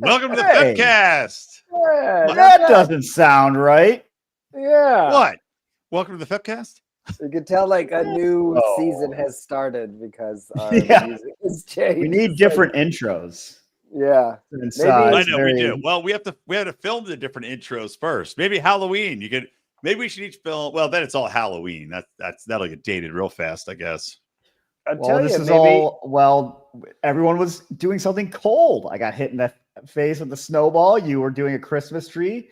Welcome to the Hey. FEPCAST. Yeah, that doesn't sound right. Yeah. What? Welcome to the FEPCAST. You can tell like a new season has started because our Yeah. music has changed. We need different intros. Yeah. I know we do. Well, we had to film the different intros first. Maybe Halloween. Maybe we should each film. Well, then it's all Halloween. That'll get dated real fast, I guess. Everyone was doing something cold. I got hit in the face with a snowball. You were doing a Christmas tree.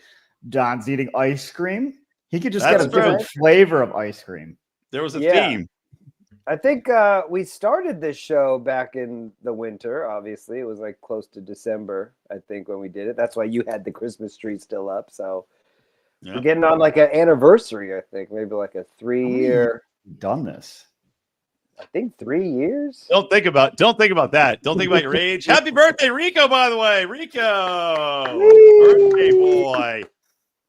Don's eating ice cream. He could just get a different flavor of ice cream. There was a theme. I think we started this show back in the winter. Obviously, it was like close to December, I think, when we did it. That's why you had the Christmas tree still up. So we're getting on like an anniversary, I think, maybe like a 3-year. Done this. I think 3 years. Don't think about that. Don't think about your age. Happy birthday, Rico, by the way. Rico. Birthday boy.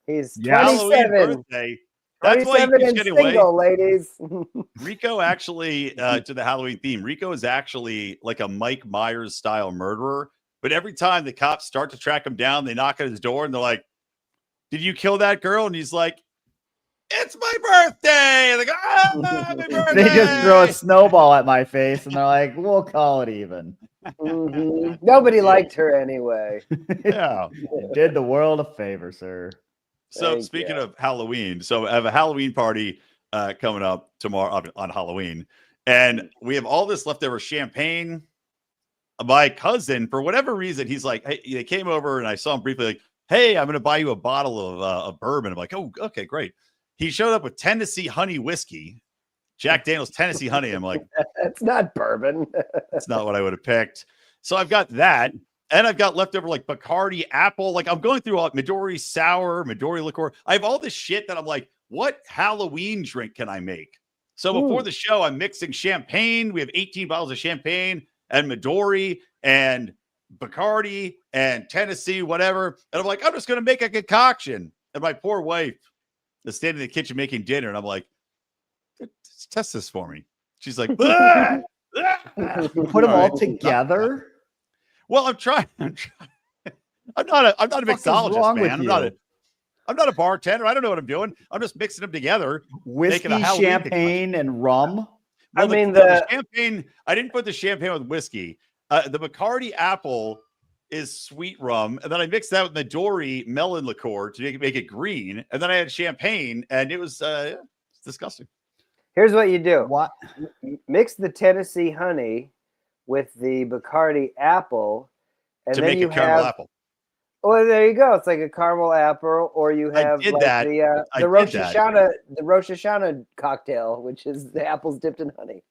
He's 27. Birthday. That's why he keeps getting single, ladies. Rico actually, to the Halloween theme, Rico is actually like a Mike Myers style murderer. But every time the cops start to track him down, they knock at his door and they're like, "Did you kill that girl?" And he's like, "It's my birthday." And they go, "Oh, happy birthday." They just throw a snowball at my face and they're like, "We'll call it even." Nobody liked her anyway. Yeah. You did the world a favor, sir. So speaking of Halloween, so I have a Halloween party coming up tomorrow on Halloween, and we have all this leftover champagne. My cousin, for whatever reason, he's like, hey, they came over and I saw him briefly, like, "Hey, I'm going to buy you a bottle of bourbon." I'm like, "Oh, okay, great." He showed up with Tennessee honey whiskey, Jack Daniel's Tennessee honey. I'm like, that's not bourbon. That's not what I would have picked. So I've got that. And I've got leftover like Bacardi apple. Like I'm going through all Midori sour, Midori liqueur. I have all this shit that I'm like, what Halloween drink can I make? So before the show, I'm mixing champagne. We have 18 bottles of champagne and Midori and Bacardi and Tennessee, whatever. And I'm like, I'm just going to make a concoction. And my poor wife is standing in the kitchen making dinner. And I'm like, test this for me. She's like, "Ah! Put them all together. Well, I'm trying. I'm not a mixologist, man. I'm not a bartender. I don't know what I'm doing. I'm just mixing them together. Whiskey, champagne, and rum. Well, the champagne. I didn't put the champagne with whiskey. The Bacardi apple is sweet rum, and then I mixed that with Midori melon liqueur to make it green, and then I had champagne, and it was it's disgusting. Here's what you do. What? Mix the Tennessee honey with the Bacardi apple, and to then make you a caramel apple. Well, there you go. It's like a caramel apple, or you have the Rosh Hashanah cocktail, which is the apples dipped in honey.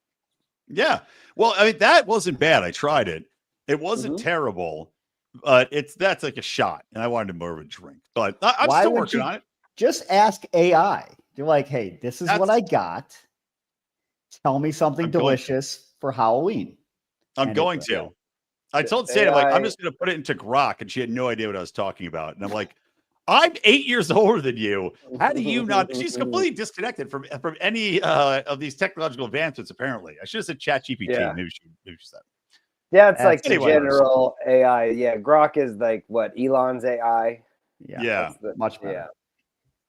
Yeah. Well, I mean, that wasn't bad. I tried it. It wasn't terrible, but that's like a shot, and I wanted more of a drink. But I'm still working on it. Just ask AI. You're like, "Hey, this is what I got. Tell me something delicious for Halloween." I'm going to. I told Sadie, I'm just going to put it into Grok, and she had no idea what I was talking about. And I'm like, I'm 8 years older than you. How do you not? She's completely disconnected from any of these technological advancements, apparently. I should have said ChatGPT. Yeah. Maybe she said. Yeah, it's like the general AI. Yeah, Grok is like what? Elon's AI? Yeah. Much better.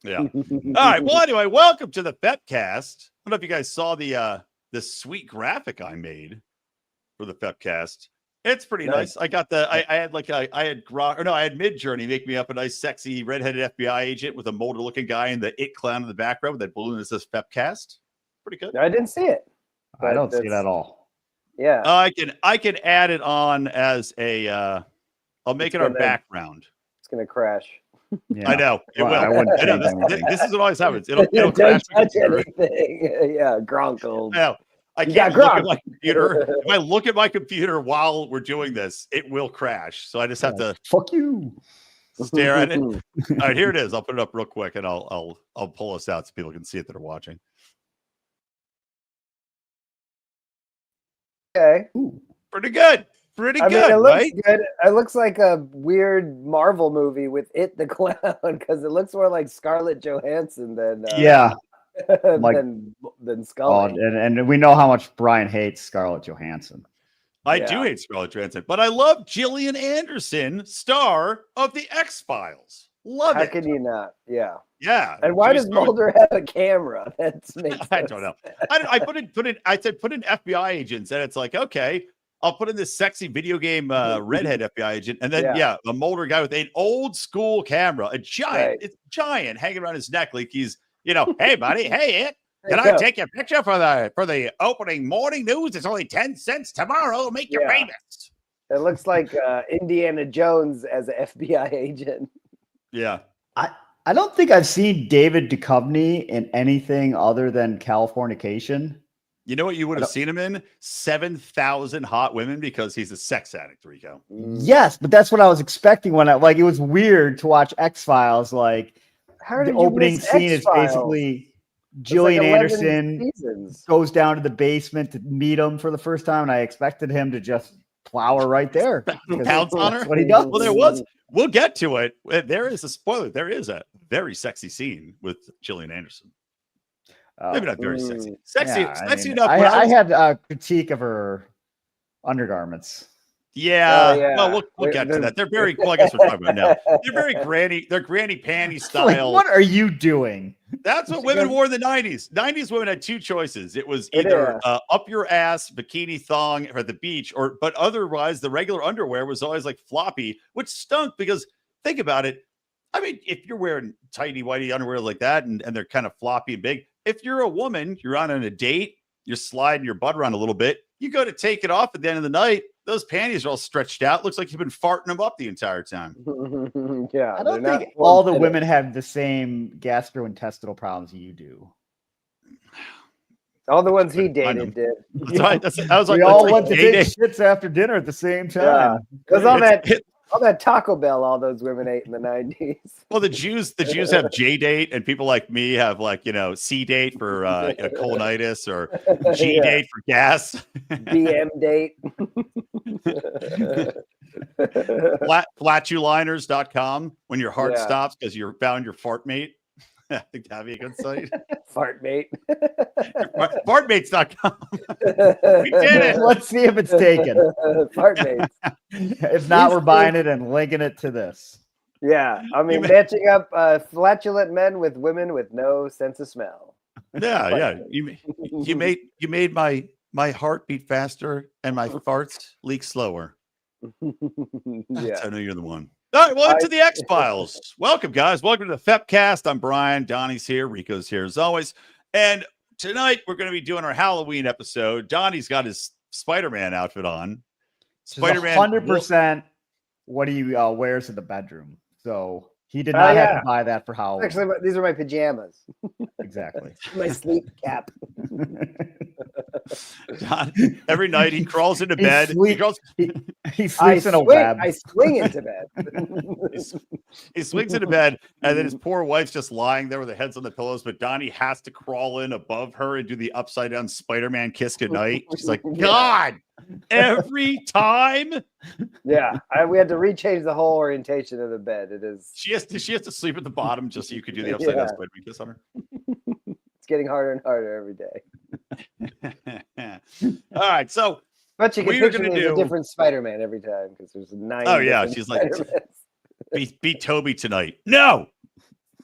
Yeah. All right. Well, anyway, welcome to the FEPCAST. I don't know if you guys saw the sweet graphic I made for the FEPCAST. It's pretty nice. I got I had Midjourney make me up a nice, sexy, redheaded FBI agent with a Mulder-looking guy and the It Clown in the background with that balloon that says FEPCAST. Pretty good. I didn't see it. I don't see it at all. Yeah. I can add it on as a. I'll make it our background. It's gonna crash. Yeah. I know it will. I know this is what always happens. It'll crash. Touch anything. Yeah, Gronk. No. I can't look at my computer. If I look at my computer while we're doing this, it will crash. So I just have to fuck you. Stare at it. All right, here it is. I'll put it up real quick, and I'll pull us out so people can see it that are watching. Okay. Ooh. Pretty good. Pretty good. It looks right? good. It looks like a weird Marvel movie with It the Clown because it looks more like Scarlett Johansson than than Scully. And we know how much Brian hates Scarlett Johansson. I do hate Scarlett Johansson, but I love Gillian Anderson, star of the X-Files. Love it. How can you not? Yeah. Yeah. And why does Mulder have a camera? That makes I don't know. I put in FBI agents, and it's like, okay, I'll put in this sexy video game redhead FBI agent, and then a Mulder guy with an old school camera, a giant, it's giant, hanging around his neck, like he's, hey buddy, hey, can I take your picture for the opening morning news? It's only 10 cents tomorrow. It'll make you famous. It looks like Indiana Jones as an FBI agent. Yeah. I don't think I've seen David Duchovny in anything other than Californication. You know what you would have seen him in? 7,000 Hot Women, because he's a sex addict, Rico. Yes, but that's what I was expecting when it was weird to watch X-Files. Like, the opening scene is basically Gillian Anderson goes down to the basement to meet him for the first time, and I expected him to just plow her right there. Pounce on her? That's what he does. Well, we'll get to it. There is a spoiler. There is a very sexy scene with Gillian Anderson. Maybe not very sexy. Sexy enough. I had a critique of her undergarments. Yeah. Well, we'll get to that. They're very, I guess we're talking about now. They're very granny panty style. Like, what are you doing? That's what women wore in the 90s. 90s women had two choices. It was either up your ass, bikini thong at the beach, but otherwise the regular underwear was always like floppy, which stunk because think about it. I mean, if you're wearing tighty whitey underwear like that and they're kind of floppy and big, if you're a woman, you're on a date, you're sliding your butt around a little bit, you go to take it off at the end of the night, those panties are all stretched out. Looks like you've been farting them up the entire time. Yeah. I don't think all the women have the same gastrointestinal problems you do. All the ones he dated did. I was like, we all went to take shits after dinner at the same time. Because all that Taco Bell all those women ate in the 90s. Well, the Jews have J date, and people like me have C date for colonitis or G date for gas. BM date. Flatuliners.com when your heart stops because you found your fart mate. I think that'd be a good site. Fartmate. Fartmates.com. We did it. Let's see if it's taken. Fartmates. If not, we're buying it and linking it to this. Yeah. I mean, matching up flatulent men with women with no sense of smell. Yeah. You made my heart beat faster and my farts leak slower. Yeah. I know you're the one. All right, well, into the X-Files. Welcome, guys. Welcome to the FEPCAST. I'm Brian. Donnie's here. Rico's here as always. And tonight we're going to be doing our Halloween episode. Donnie's got his Spider-Man outfit on. Spider-Man 100% what he wears in the bedroom. So he did not have to buy that for Halloween. Actually, these are my pajamas. Exactly. My sleep cap. John, every night he crawls into bed. He sleeps in a web. I swing into bed. He swings into bed, and then his poor wife's just lying there with her heads on the pillows. But Donnie has to crawl in above her and do the upside down Spider-Man kiss goodnight. She's like, God, every time. Yeah, we had to rechange the whole orientation of the bed. It is. She has to sleep at the bottom just so you could do the upside down Spider-Man kiss on her. It's getting harder and harder every day. All right, so but you can picture me as a different Spider-Man every time because there's 9. Oh yeah, she's like, beat Toby tonight. No,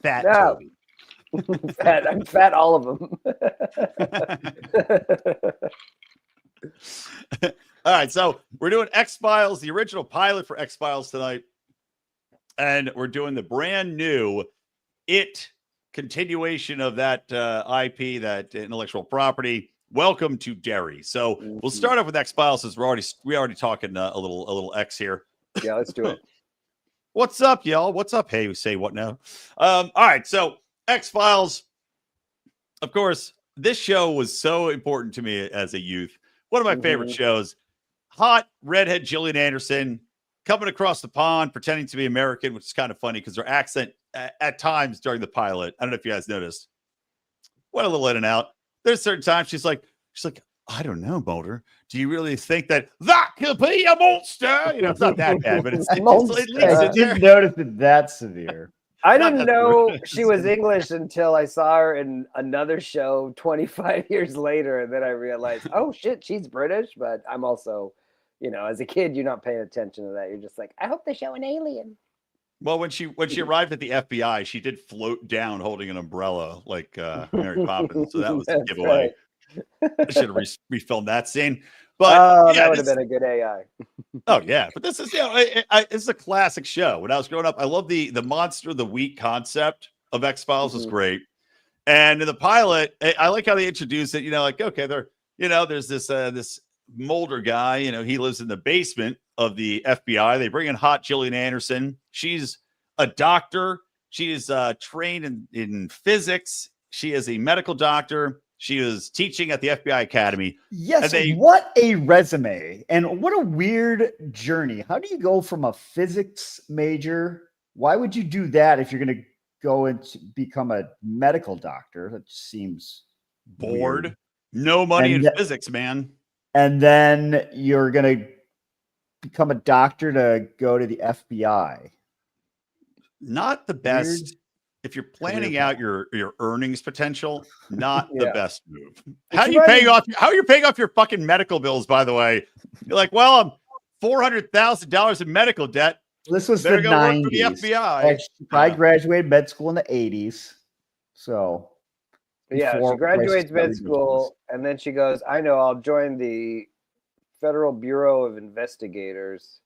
Toby. Fat. I'm fat. All of them. All right, so we're doing X-Files, the original pilot for X-Files tonight, and we're doing the brand new continuation of that IP, that intellectual property. Welcome to Derry. So we'll start off with X-Files since we already talking a little X here. Yeah, let's do it. What's up, y'all? What's up? Hey, we say what now? All right, so X-Files. Of course, this show was so important to me as a youth. One of my favorite shows. Hot redhead Gillian Anderson coming across the pond, pretending to be American, which is kind of funny because her accent at times during the pilot. I don't know if you guys noticed. Went a little in and out. There's certain times she's like, I don't know, Mulder. Do you really think that could be a monster? It's not that bad, but it's I didn't notice it that severe. I didn't know she was English until I saw her in another show 25 years later, and then I realized, oh shit, she's British, but I'm also as a kid, you're not paying attention to that. You're just like, I hope they show an alien. Well, when she arrived at the FBI, she did float down holding an umbrella like Mary Poppins. So that was a giveaway. Right. I should have refilmed that scene. But that would have been a good AI. Oh yeah, but this is it's a classic show. When I was growing up, I love the monster of the week concept of X-Files was great. And in the pilot, I like how they introduce it. Like okay, there's this Mulder guy. He lives in the basement of the FBI. They bring in hot Gillian Anderson. She's a doctor. She is trained in physics. She is a medical doctor. She was teaching at the FBI Academy. Yes, what a resume and what a weird journey. How do you go from a physics major? Why would you do that if you're going to go and become a medical doctor? That seems bored. Weird. No money in physics, man. And then you're going to become a doctor to go to the FBI. Not the best. Weird. If you're planning out your earnings potential, not the best move. How are you paying off your fucking medical bills, by the way? You're like, well, I'm $400,000 in medical debt. This was the 90s. For the FBI. I graduated med school in the 80s. So yeah, she graduates med school and then she goes, I know, I'll join the Federal Bureau of Investigators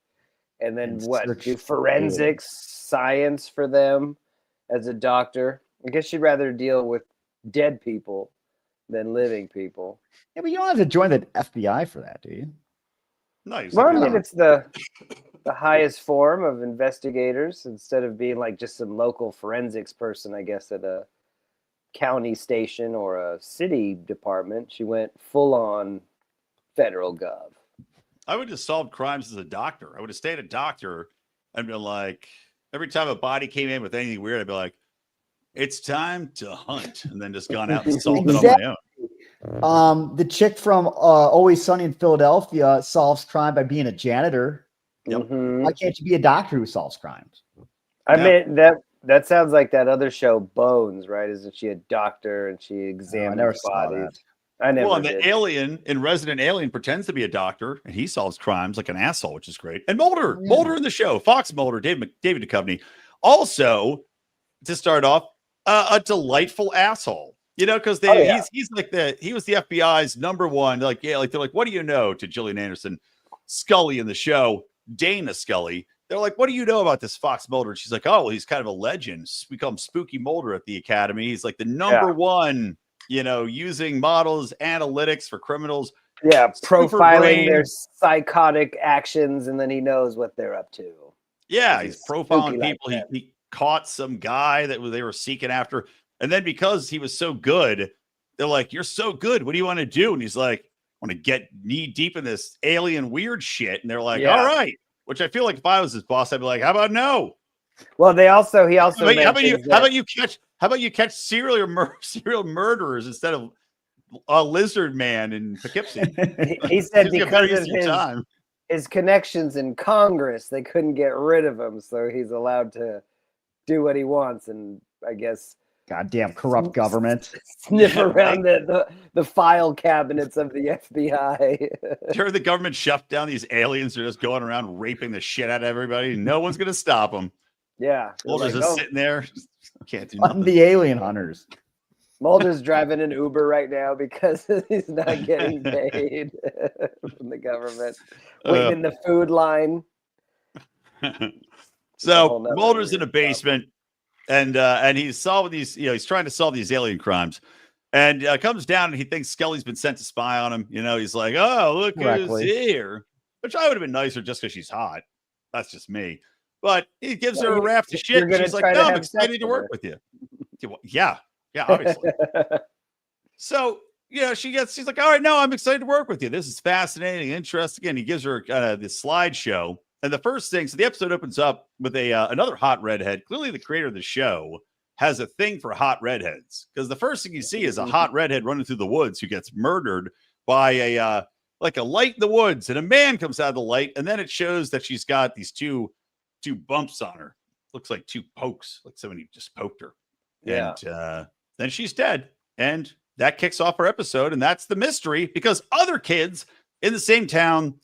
and then do forensics science for them. As a doctor, I guess she'd rather deal with dead people than living people. Yeah, but you don't have to join the FBI for that, do you? No. Well, I mean, it's the highest form of investigators instead of being like just some local forensics person, I guess, at a county station or a city department. She went full on federal gov. I would have solved crimes as a doctor. I would have stayed a doctor and been like, every time a body came in with anything weird, I'd be like, it's time to hunt. And then just gone out and solved it on my own. The chick from Always Sunny in Philadelphia solves crime by being a janitor. Yep. Mm-hmm. Why can't you be a doctor who solves crimes? I mean, that sounds like that other show, Bones, right? Isn't she a doctor and she examines bodies? I never and the alien in Resident Alien pretends to be a doctor and he solves crimes like an asshole, which is great. And Mulder in the show, Fox Mulder, David Duchovny. Also, to start off, a delightful asshole. Because he was the FBI's number one. They're like, what do you know to Gillian Anderson, Scully in the show, Dana Scully. They're like, what do you know about this Fox Mulder? And she's like, oh, well, he's kind of a legend. We call him Spooky Mulder at the Academy. He's like the number one. Using models, analytics for criminals. Yeah, profiling their psychotic actions, and then he knows what they're up to. Yeah, he's profiling people. Like he caught some guy that they were seeking after. And then because he was so good, they're like, you're so good. What do you want to do? And he's like, I want to get knee deep in this alien weird shit. And they're like, all right. Which I feel like if I was his boss, I'd be like, how about no? Well, he also how about you catch serial murderers instead of a lizard man in Poughkeepsie? He said because of his connections in Congress, they couldn't get rid of him, so he's allowed to do what he wants. And I guess goddamn corrupt government sniff around the file cabinets of the FBI. Sure, the government shut down these aliens are just going around raping the shit out of everybody. No one's gonna stop them. Yeah, Mulder's just sitting there. Can't do nothing. The alien hunters. Mulder's driving an Uber right now because he's not getting paid from the government. Waiting in the food line. So Mulder's in a basement, and he's solving these. He's trying to solve these alien crimes, and comes down and he thinks Scully's been sent to spy on him. He's like, "Oh, look who's here," which I would have been nicer just because she's hot. That's just me. Like, he gives her a raft of shit. She's like, no, I'm excited to work with you. Yeah, obviously. So, she's like, all right, no, I'm excited to work with you. This is fascinating, interesting. And he gives her this slideshow. And the first thing, so the episode opens up with another hot redhead. Clearly, the creator of the show has a thing for hot redheads. Because the first thing you see is a hot redhead running through the woods who gets murdered by a light in the woods. And a man comes out of the light. And then it shows that she's got these two bumps on her. Looks like two pokes, like somebody just poked her. Yeah. And then she's dead. And that kicks off our episode. And that's the mystery because other kids in the same town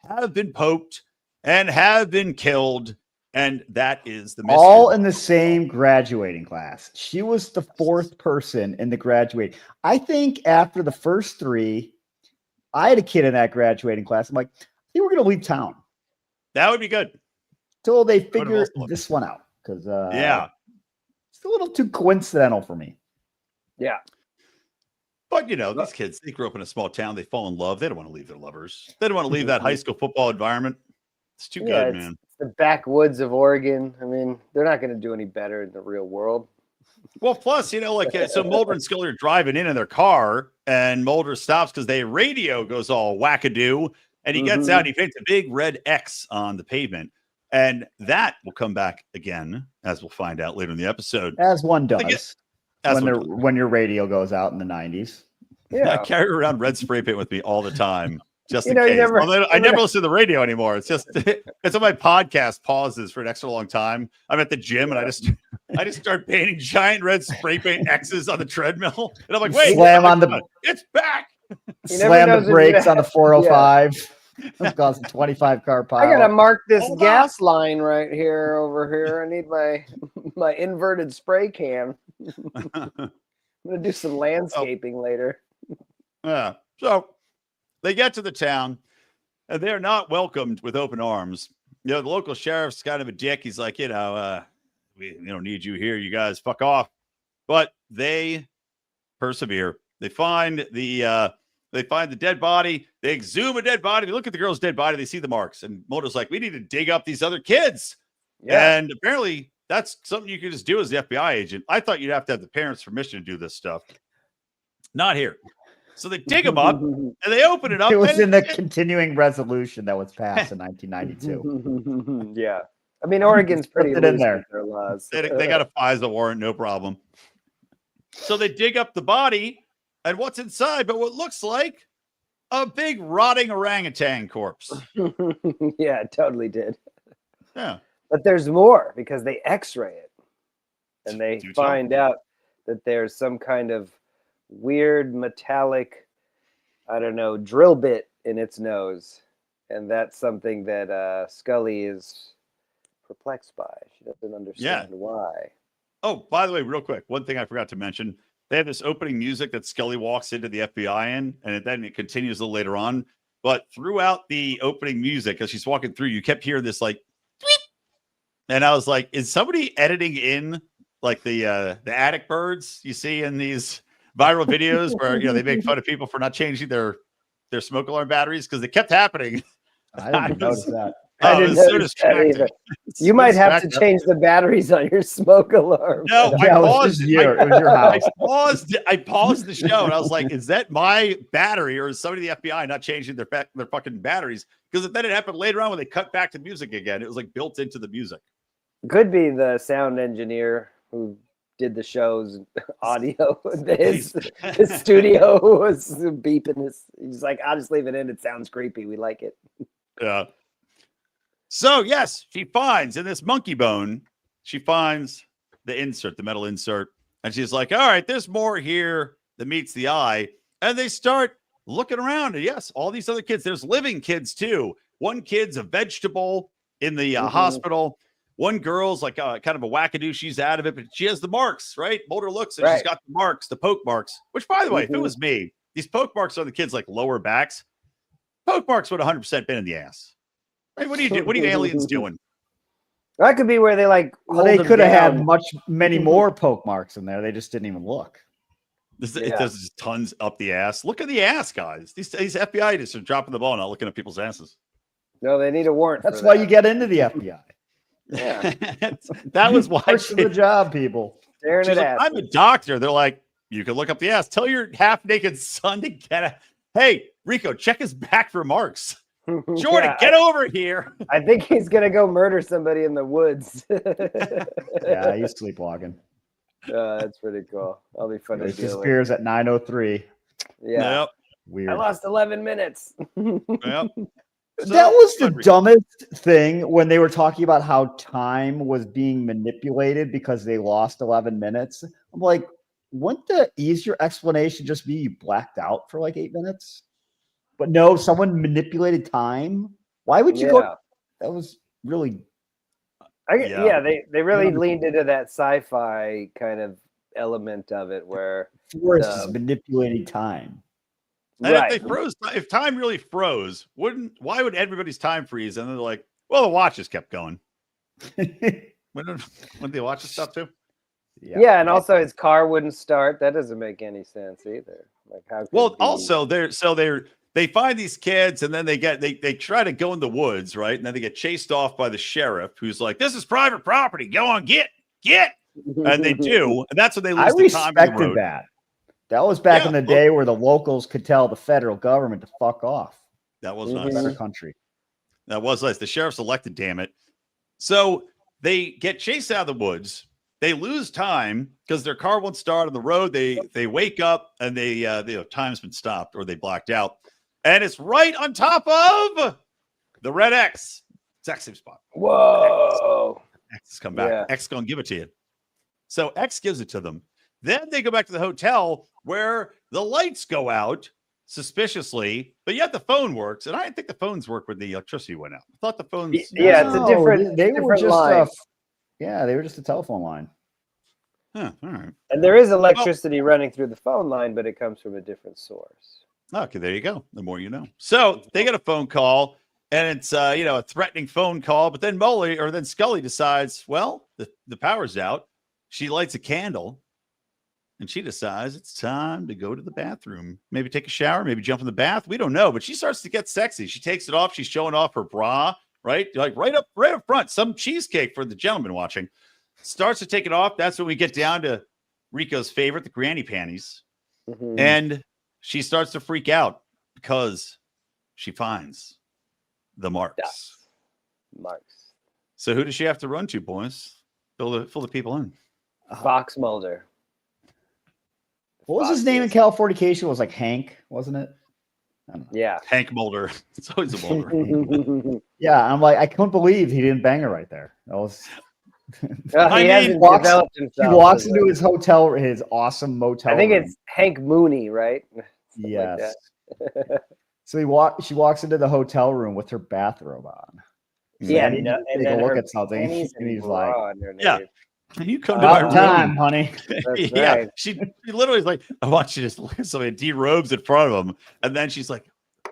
have been poked and have been killed. And that is the mystery. All in the same graduating class. She was the fourth person in the graduating. I think after the first three, I had a kid in that graduating class. I'm like, I think we're going to leave town. That would be good. Till they figure this one out. Because it's a little too coincidental for me. Yeah. But, these kids, they grew up in a small town. They fall in love. They don't want to leave their lovers. They don't want to leave that high school football environment. It's too good, man. It's the backwoods of Oregon. I mean, they're not going to do any better in the real world. Well, plus, so Mulder and Scully are driving in their car, and Mulder stops because their radio goes all wackadoo, and he gets out and he paints a big red X on the pavement. And that will come back again, as we'll find out later in the episode. As one does. When your radio goes out in the 90s. Yeah. I carry around red spray paint with me all the time, just in case. I never listen to the radio anymore. It's just it's on my podcast pauses for an extra long time. I'm at the gym and I just start painting giant red spray paint X's on the treadmill. And I'm like, wait, it's back. Slam the brakes on the 405. That's causing 25 car pile. I gotta mark this gas line right here over here. I need my inverted spray can. I'm gonna do some landscaping later. Yeah. So they get to the town and they're not welcomed with open arms. The local sheriff's kind of a dick. He's like, we don't need you here. You guys fuck off. But they persevere. They find the dead body. They exhume a dead body. They look at the girl's dead body. They see the marks. And Mulder's like, we need to dig up these other kids. Yeah. And apparently that's something you can just do as the FBI agent. I thought you'd have to have the parents' permission to do this stuff. Not here. So they dig them up and they open it up. It was in the continuing resolution that was passed in 1992. Yeah. I mean, Oregon's pretty loose in there. with their laws. They got a FISA warrant, no problem. So they dig up the body, and what's inside but what looks like a big rotting orangutan corpse. Yeah, it totally did. Yeah. But there's more because they x-ray it. And they find out that there's some kind of weird metallic, I don't know, drill bit in its nose. And that's something that Scully is perplexed by. She doesn't understand why. Oh, by the way, real quick, one thing I forgot to mention. They have this opening music that Scully walks into the FBI in, and then it continues a little later on. But throughout the opening music, as she's walking through, you kept hearing this like, tweet. And I was like, is somebody editing in like the attic birds you see in these viral videos where they make fun of people for not changing their smoke alarm batteries? Because it kept happening. I didn't notice that. I didn't notice that either. You might have to change the batteries on your smoke alarm. No, I paused it. It was your house. I paused the show and I was like, is that my battery or is somebody in the FBI not changing their fucking batteries? Because then it happened later on when they cut back to music again. It was like built into the music. Could be the sound engineer who did the show's audio. His studio was beeping this. He's like, I'll just leave it in. It sounds creepy. We like it. Yeah. So, yes, she finds in this monkey bone, she finds the insert, the metal insert. And she's like, all right, there's more here that meets the eye. And they start looking around. And yes, all these other kids, there's living kids too. One kid's a vegetable in the hospital. One girl's like kind of a wackadoo. She's out of it, but she has the marks, right? Mulder looks and she's got the marks, the poke marks, which, by the way, if it was me, these poke marks on the kids' like lower backs, poke marks would 100% been in the ass. Right? What are you aliens doing? That could be where they like. Well, they could have had many more poke marks in there. They just didn't even look. It does just tons up the ass. Look at the ass, guys. These FBI agents are dropping the ball, not looking at people's asses. No, they need a warrant. That's why you get into the FBI. Yeah, that was why. Part of the job, people. Staring at like, I'm a doctor. They're like, you can look up the ass. Tell your half-naked son to get a. Hey, Rico, check his back for marks. Jordan, get over here. I think he's gonna go murder somebody in the woods. Yeah, he's sleepwalking. That's pretty cool. That'll be fun to deal with. Disappears at 9:03. Yeah. Yep. Weird. I lost 11 minutes. Yep. So, that was the dumbest thing when they were talking about how time was being manipulated because they lost 11 minutes. I'm like, wouldn't the easier explanation just be you blacked out for like 8 minutes? But no, someone manipulated time. Why would you go? That was really. They really leaned into that sci-fi kind of element of it where Forrest is manipulating time. And if they froze, if time really froze, why would everybody's time freeze? And they're like, well, the watches kept going. Wouldn't the watches stop too? Yeah, and also his car wouldn't start. That doesn't make any sense either. Like how? Also they find these kids, and then they try to go in the woods, right? And then they get chased off by the sheriff, who's like, "This is private property. Go on, get." And they do, and that's when they lose the time on the road. That. That was back in the day where the locals could tell the federal government to fuck off. That was nice. Better country. That was nice. The sheriff's elected, damn it. So they get chased out of the woods. They lose time because their car won't start on the road. They wake up and time's been stopped or they blacked out. And it's right on top of the red X. Exact same spot. Whoa. X has come back. Yeah. X gonna give it to you. So X gives it to them. Then they go back to the hotel where the lights go out suspiciously, but yet the phone works. And I didn't think the phones work when the electricity went out. I thought the phones. Yeah, it's a different. They were just line. They were just a telephone line. Huh, all right. And there is electricity running through the phone line, but it comes from a different source. Okay, there you go. The more you know. So they get a phone call, and it's a threatening phone call. But then Scully decides, well, the power's out. She lights a candle, and she decides it's time to go to the bathroom. Maybe take a shower, maybe jump in the bath. We don't know, but she starts to get sexy. She takes it off. She's showing off her bra, right? Like right up front. Some cheesecake for the gentleman watching. Starts to take it off. That's when we get down to Rico's favorite, the granny panties. Mm-hmm. And she starts to freak out because she finds the marks. Marks. So who does she have to run to, boys? Fill the people in. Fox Mulder. What was his name in Californication? It was like Hank, wasn't it? Yeah. Hank Mulder. It's always a Mulder. Yeah, I'm like, I couldn't believe he didn't bang her right there. That was. He walks into his hotel, his awesome motel. I think it's Hank Mooney, right? Yes. Like so she walks into the hotel room with her bathrobe on. Yeah, and take a look at something, and he's like, "Yeah, you come to my time, honey." Yeah, right. She literally is like, "I want you to just look at somebody derobes in front of him," and then she's like,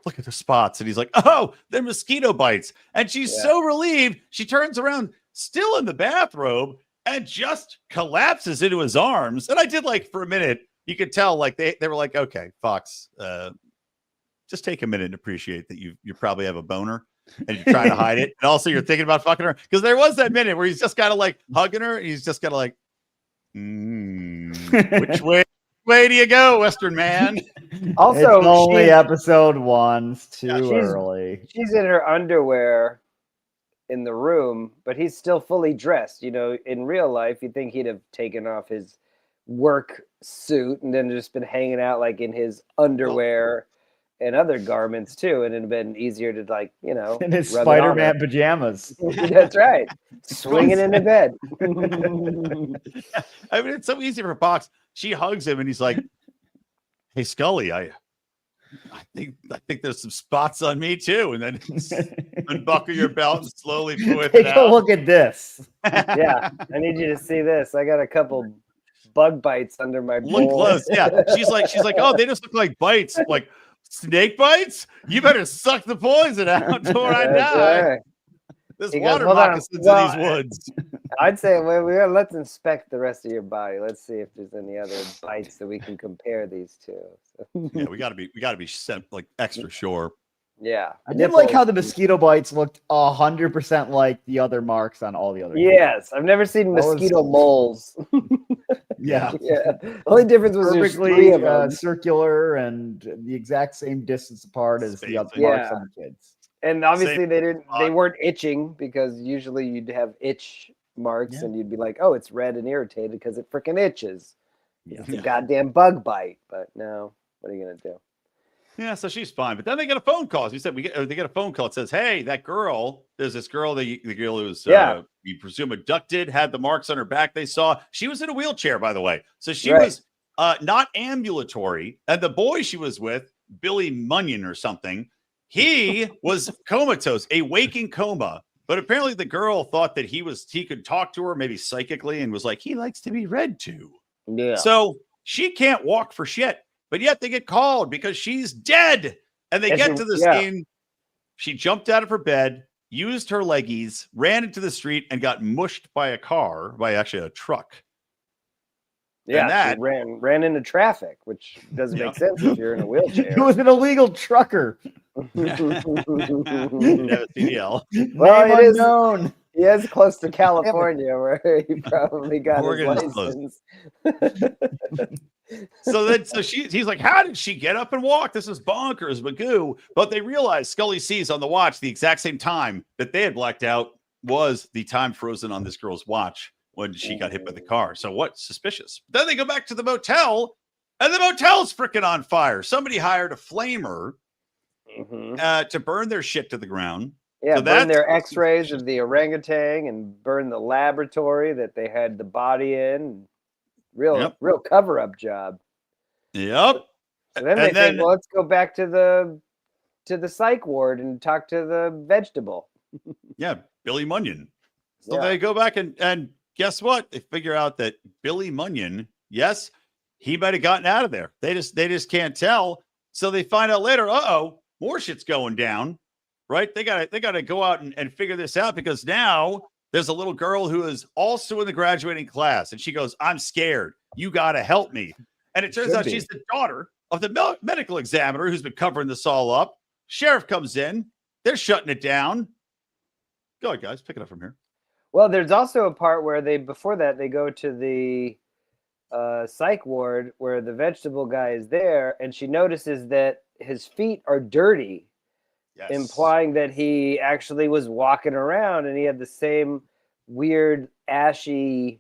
"Look at the spots," and he's like, "Oh, they're mosquito bites," and she's so relieved. She turns around, still in the bathrobe, and just collapses into his arms. And I did like for a minute, you could tell like they were like, "Okay, Fox, just take a minute and appreciate that you probably have a boner." And you're trying to hide it, and also you're thinking about fucking her, because there was that minute where he's just kind of like hugging her, and he's just kind of like, which way do you go, Western man? Also, it's only episode 1. It's too early. She's in her underwear in the room, but he's still fully dressed. You know, in real life, you'd think he'd have taken off his work suit and then just been hanging out like in his underwear. And other garments too, and it'd been easier to in his Spider-Man pajamas. That's right, swinging into bed. I mean, it's so easy for Fox. She hugs him, and he's like, "Hey, Scully, I think there's some spots on me too." And then unbuckle your belt and slowly whip it out. Take a look at this. Yeah, I need you to see this. I got a couple bug bites under my bowl. Look close. Yeah, she's like, "Oh, they just look like bites." Like. Snake bites? You better suck the poison out before I die. Right. This water moccasins in these woods. I'd say let's inspect the rest of your body. Let's see if there's any other bites that we can compare these two. So. Yeah, we gotta be sent like extra sure. Yeah, I did like how the mosquito bites looked 100% like the other marks on all the other. Yes, I've never seen mosquito moles. Yeah. The only difference was perfectly circular and the exact same distance apart as the other marks on the kids. And obviously they weren't itching, because usually you'd have itch marks and you'd be like, "Oh, it's red and irritated because it freaking itches." Yeah. It's a goddamn bug bite. But no, what are you gonna do? Yeah, so she's fine. But then they get a phone call. As you said, they get a phone call. It says, "Hey, that girl, there's this girl, the girl who was, we presume, abducted, had the marks on her back they saw. She was in a wheelchair, by the way. So she was not ambulatory. And the boy she was with, Billy Munyon or something, He was comatose, a waking coma. But apparently the girl thought that he could talk to her maybe psychically and was like, he likes to be read to. Yeah. So she can't walk for shit. But yet they get called because she's dead. And they get to the scene. She jumped out of her bed, used her leggies, ran into the street, and got mushed by a truck. Yeah, she ran into traffic, which doesn't make sense if you're in a wheelchair. It was an illegal trucker. CDL. Well, it is. He is close to California, where he probably got his license. So he's like, how did she get up and walk? This is bonkers, Magoo. But they realize Scully sees on the watch the exact same time that they had blacked out was the time frozen on this girl's watch when she got hit by the car. So what's suspicious? Then they go back to the motel, and the motel's freaking on fire. Somebody hired a flamer to burn their shit to the ground. Yeah, so burn their x-rays of the orangutan and burn the laboratory that they had the body in. Real cover-up job. Yep. So then they think, well, let's go back to the psych ward and talk to the vegetable. Yeah, Billy Munyon. So they go back and guess what? They figure out that Billy Munyon, yes, he might have gotten out of there. They just can't tell. So they find out later, more shit's going down. Right? They gotta go out and figure this out, because now there's a little girl who is also in the graduating class, and she goes, I'm scared. You gotta help me. And it turns out she's the daughter of the medical examiner who's been covering this all up. Sheriff comes in. They're shutting it down. Go ahead, guys. Pick it up from here. Well, there's also a part where before that they go to the psych ward where the vegetable guy is there, and she notices that his feet are dirty. Yes. Implying that he actually was walking around and he had the same weird ashy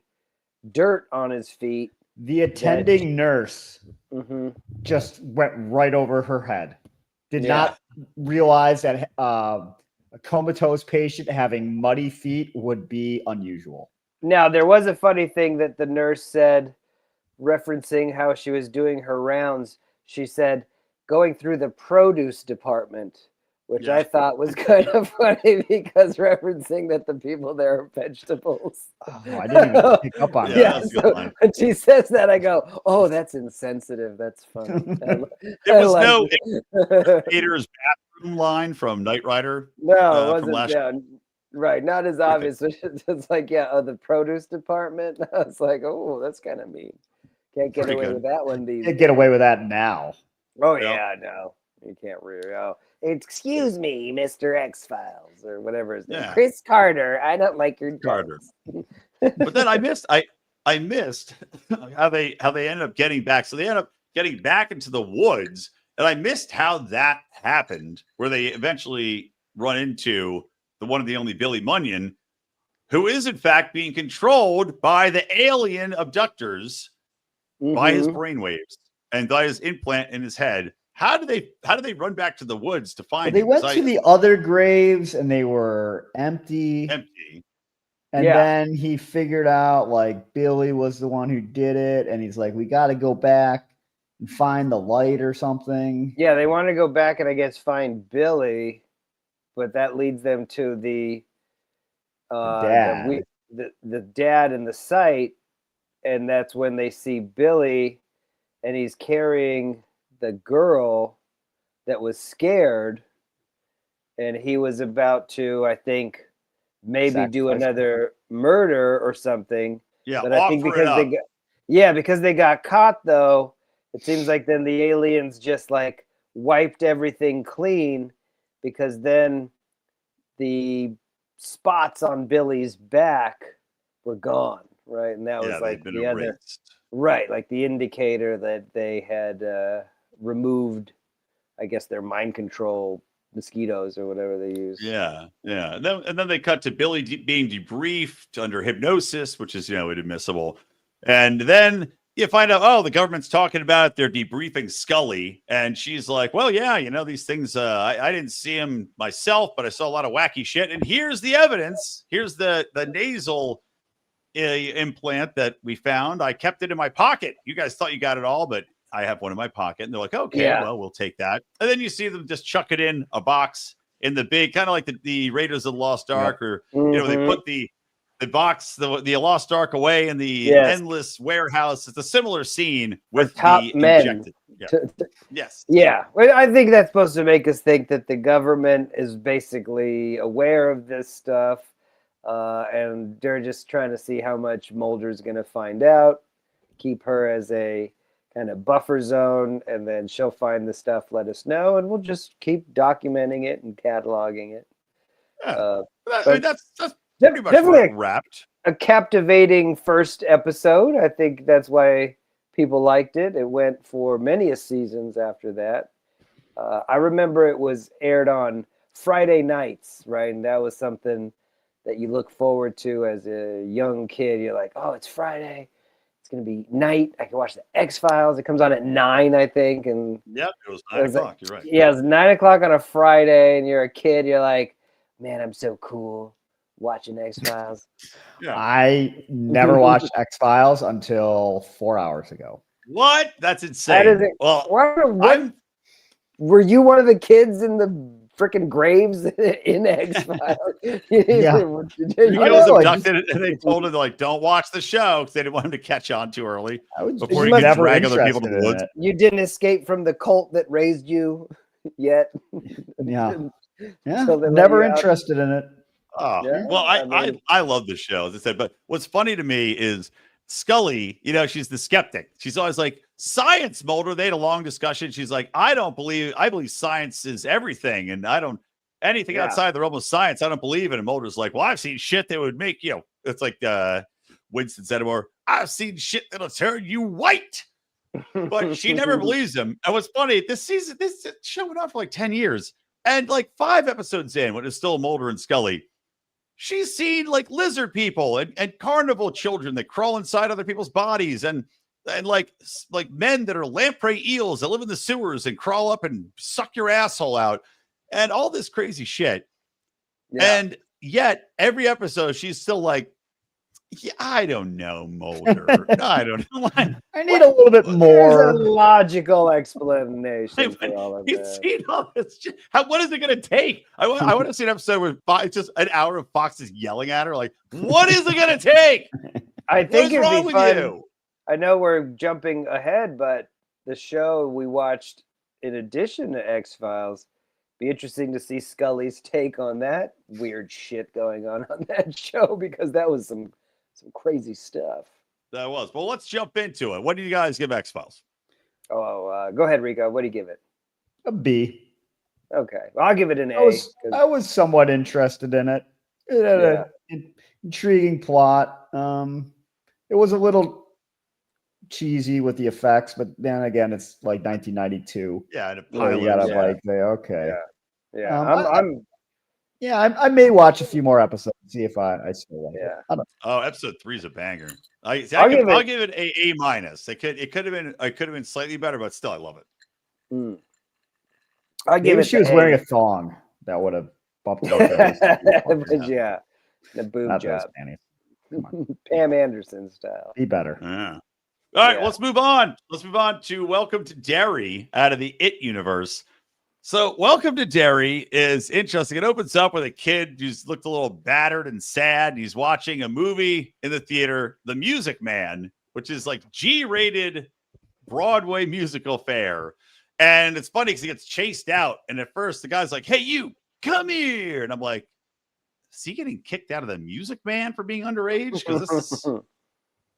dirt on his feet. The attending nurse just went right over her head. Did not realize that a comatose patient having muddy feet would be unusual. Now, there was a funny thing that the nurse said, referencing how she was doing her rounds. She said, going through the produce department. Which I thought was kind of funny, because referencing that the people there are vegetables. Oh, I didn't even pick up on that. So when she says that, I go, oh, that's insensitive. That's funny. There was no Peter's bathroom line from Knight Rider. No, it wasn't. Right. Not as obvious. It's like, the produce department. I was like, oh, that's kind of mean. Can't get away with that one. Can't get away with that now. Oh, yeah, no. You can't really. Excuse me, Mr. X-Files, or whatever his name. Chris Carter. I don't like your Carter. But then I missed how they ended up getting back. So they end up getting back into the woods, and I missed how that happened, where they eventually run into the one of the only Billy Munyon, who is in fact being controlled by the alien abductors by his brainwaves and by his implant in his head. How do they run back to the woods to find him? They went to the other graves and they were empty. And then he figured out like Billy was the one who did it. And he's like, we got to go back and find the light or something. Yeah, they want to go back and I guess find Billy, but that leads them to the dad. The dad in the site. And that's when they see Billy and he's carrying the girl that was scared, and he was about to, I think, maybe do another murder or something. Yeah, but I think because they got caught, though, it seems like then the aliens just like wiped everything clean, because then the spots on Billy's back were gone, right? And that was like the other, right, like the indicator that they had removed, I guess, their mind control mosquitoes or whatever they use. Yeah. And then they cut to Billy being debriefed under hypnosis, which is, inadmissible. And then you find out, the government's talking about it. They're debriefing Scully. And she's like, well, yeah, these things, I didn't see them myself, but I saw a lot of wacky shit. And here's the evidence. Here's the nasal implant that we found. I kept it in my pocket. You guys thought you got it all, but I have one in my pocket. And they're like, okay, well, we'll take that. And then you see them just chuck it in a box in the big, kind of like the Raiders of the Lost Ark, or, they put the box, the Lost Ark away in the endless warehouse. It's a similar scene with top the men. injected. Yeah. Yes. Yeah. Well, I think that's supposed to make us think that the government is basically aware of this stuff. And they're just trying to see how much Mulder's going to find out, keep her as a kind of buffer zone, and then she'll find the stuff, let us know, and we'll just keep documenting it and cataloging it. Yeah. That's pretty much definitely wrapped. A captivating first episode. I think that's why people liked it. It went for many seasons after that. I remember it was aired on Friday nights, right? And that was something that you look forward to as a young kid. You're like, oh, it's Friday. It's going to be night. I can watch the X-Files. It comes on at 9, I think. And yep, it was 9 o'clock. You're right. Yeah, it was 9 o'clock on a Friday, and you're a kid. You're like, man, I'm so cool watching X-Files. Yeah. I never watched X-Files until 4 hours ago. What? That's insane. What were you one of the kids in the freaking graves in X-Files? Yeah. He was abducted, and they told him, like, don't watch the show because they didn't want him to catch on too early before he could drag other people to the woods. You didn't escape from the cult that raised you yet. Yeah. Never interested in it. Oh, well, I love the show, as I said, but what's funny to me is Scully, she's the skeptic. She's always like, science, Mulder. They had a long discussion. She's like, I believe science is everything. And anything outside the realm of science, I don't believe in. And Mulder's like, well, I've seen shit that would make, it's like Winston said more, I've seen shit that'll turn you white. But she never believes him. And what's funny, this show went on for like 10 years. And like 5 episodes in, when it's still Mulder and Scully, she's seen like lizard people and carnival children that crawl inside other people's bodies, and like men that are lamprey eels that live in the sewers and crawl up and suck your asshole out, and all this crazy shit. Yeah. And yet every episode she's still like, I don't know, Mulder. I don't know. I need a little bit more. There's a logical explanation for all of that. Seen all this shit. What is it going to take? I want to see an episode where it's just an hour of Fox is yelling at her. Like, what is it going to take? I think what's wrong with you? I know we're jumping ahead, but the show we watched in addition to X-Files, be interesting to see Scully's take on that weird shit going on that show, because that was some crazy stuff. That was. Well, let's jump into it. What do you guys give X-Files? Go ahead, Rico. What do you give it? A B. Okay. Well, I'll give it an A. I was somewhat interested in it. It had an intriguing plot. It was a little cheesy with the effects, but then again, it's like 1992. Yeah, and you gotta okay. Yeah. I may watch a few more episodes, see if I still like it. Episode 3 is a banger. I'll give it a minus. It could have been slightly better, but still, I love it. I give it. She was wearing a thong. That would have bumped up. The boob job. Come on. Pam Anderson style. Be better. Yeah. All right, let's move on. Let's move on to Welcome to Derry out of the It universe. So Welcome to Derry is interesting. It opens up with a kid who's looked a little battered and sad. And he's watching a movie in the theater, The Music Man, which is like G-rated Broadway musical fare. And it's funny because he gets chased out. And at first the guy's like, hey, you, come here. And I'm like, is he getting kicked out of The Music Man for being underage? Because this is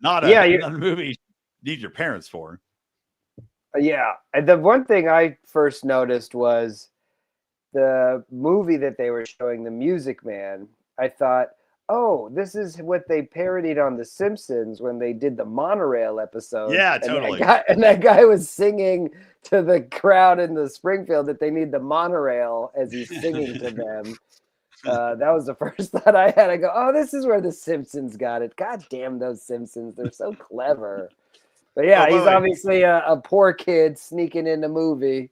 not a movie you need your parents for. Yeah. And the one thing I first noticed was the movie that they were showing, The Music Man. I thought, oh, this is what they parodied on The Simpsons when they did the monorail episode. Yeah, totally. And that guy was singing to the crowd in the Springfield that they need the monorail as he's singing to them. That was the first thought I had. I go, oh, this is where The Simpsons got it. God damn those Simpsons. They're so clever. But yeah, he's obviously a poor kid sneaking in the movie.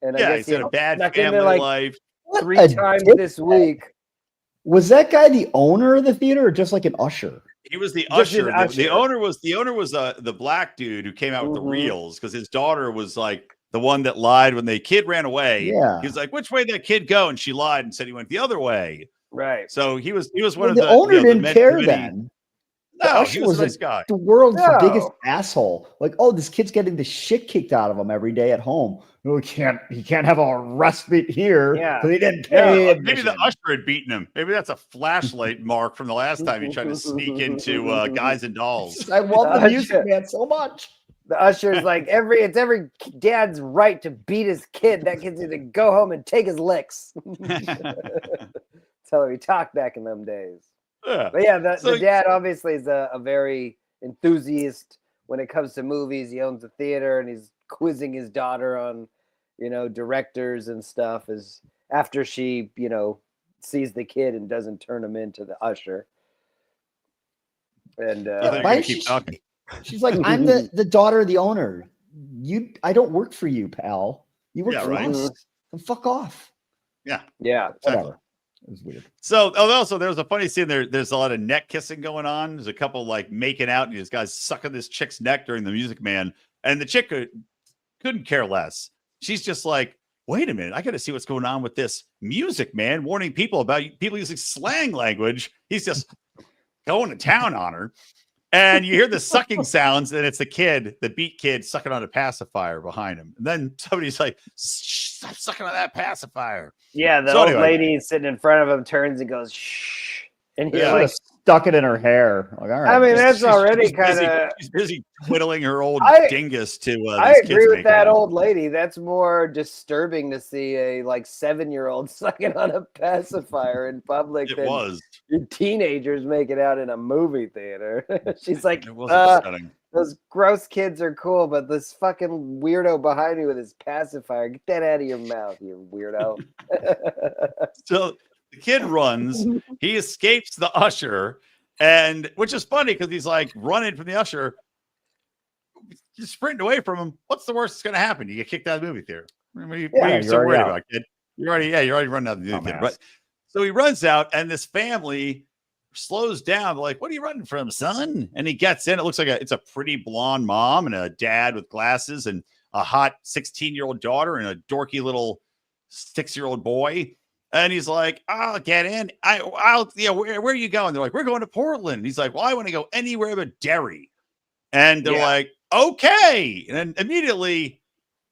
And I guess he's in a bad family life. 3 times this week. Was that guy the owner of the theater or just like an usher? He was the Just an usher. The usher. owner was the black dude who came out with the reels because his daughter was like the one that lied when the kid ran away. Yeah. He was like, "Which way did that kid go?" And she lied and said he went the other way. Right. So he was one of the owner didn't care many, then. No, he was a nice guy. The world's biggest asshole. Like, oh, this kid's getting the shit kicked out of him every day at home. No, he can't have a respite here because he didn't pay. Maybe the usher had beaten him. Maybe that's a flashlight mark from the last time he tried to sneak into Guys and Dolls. I love the Music Man so much. The usher's like it's every dad's right to beat his kid. That kid's going to go home and take his licks. That's how he talked back in them days. Yeah. But yeah, the dad obviously is a very enthusiast when it comes to movies. He owns a theater and he's quizzing his daughter on, directors and stuff as after she, sees the kid and doesn't turn him into the usher. And keep talking. She's like, I'm the daughter of the owner. I don't work for you, pal. You work for us. So fuck off. Yeah. Yeah. Exactly. It was weird. So also there was a funny scene there. There's a lot of neck kissing going on. There's a couple like making out, and this guy's sucking this chick's neck during the Music Man, and the chick couldn't care less. She's just like, wait a minute, I got to see what's going on with this Music Man, warning people about people using slang language. He's just going to town on her. And you hear the sucking sounds, and it's the beat kid sucking on a pacifier behind him. And then somebody's like, stop sucking on that pacifier. Yeah, the old lady sitting in front of him turns and goes, shh. And he's like, stuck it in her hair. Like, all right. I mean, that's already kind of. She's busy twiddling her old dingus to. I agree with that old lady. That's more disturbing to see a 7-year-old sucking on a pacifier in public. It was. Teenagers make it out in a movie theater. She's like, it was upsetting. Those gross kids are cool, but this fucking weirdo behind me with his pacifier, get that out of your mouth, you weirdo. So the kid runs, he escapes the usher, and which is funny because he's like running from the usher, just sprinting away from him. What's the worst that's going to happen? You get kicked out of the movie theater. What are you so worried about, kid? You're already running out of the movie theater. But so he runs out, and this family slows down. They're like, what are you running from, son? And he gets in. It looks like it's a pretty blonde mom and a dad with glasses and a hot 16-year-old daughter and a dorky little 6-year-old boy. And he's like, I'll get in. Where are you going? They're like, we're going to Portland. And he's like, well, I want to go anywhere but Derry. And they're like, okay. And then immediately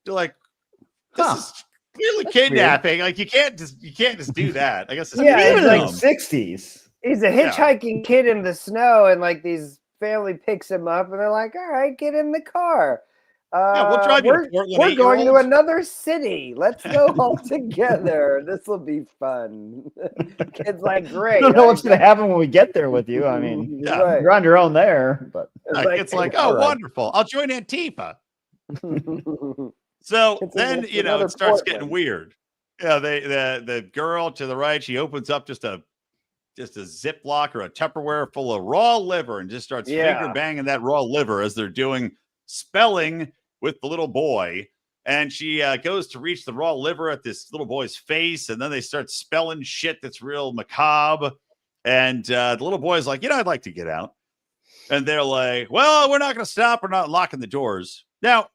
they're like, this is clearly kidnapping. Like you can't just do that. I guess it's even like 60s. He's a hitchhiking kid in the snow, and these family picks him up, and they're like, all right, get in the car. We'll drive you to Portland. We're going to another city. Let's go all together. This will be fun. Kid's like, great. I don't know what's going to happen when we get there with you. I mean, you're on your own there, but it's like, oh, wonderful. I'll join Antifa. So then, it starts getting weird. Yeah, the girl to the right, she opens up just a Ziploc or a Tupperware full of raw liver and just starts finger banging that raw liver as they're doing spelling with the little boy. And she goes to reach the raw liver at this little boy's face, and then they start spelling shit that's real macabre. And the little boy's like, I'd like to get out. And they're like, well, we're not going to stop. We're not locking the doors. Now,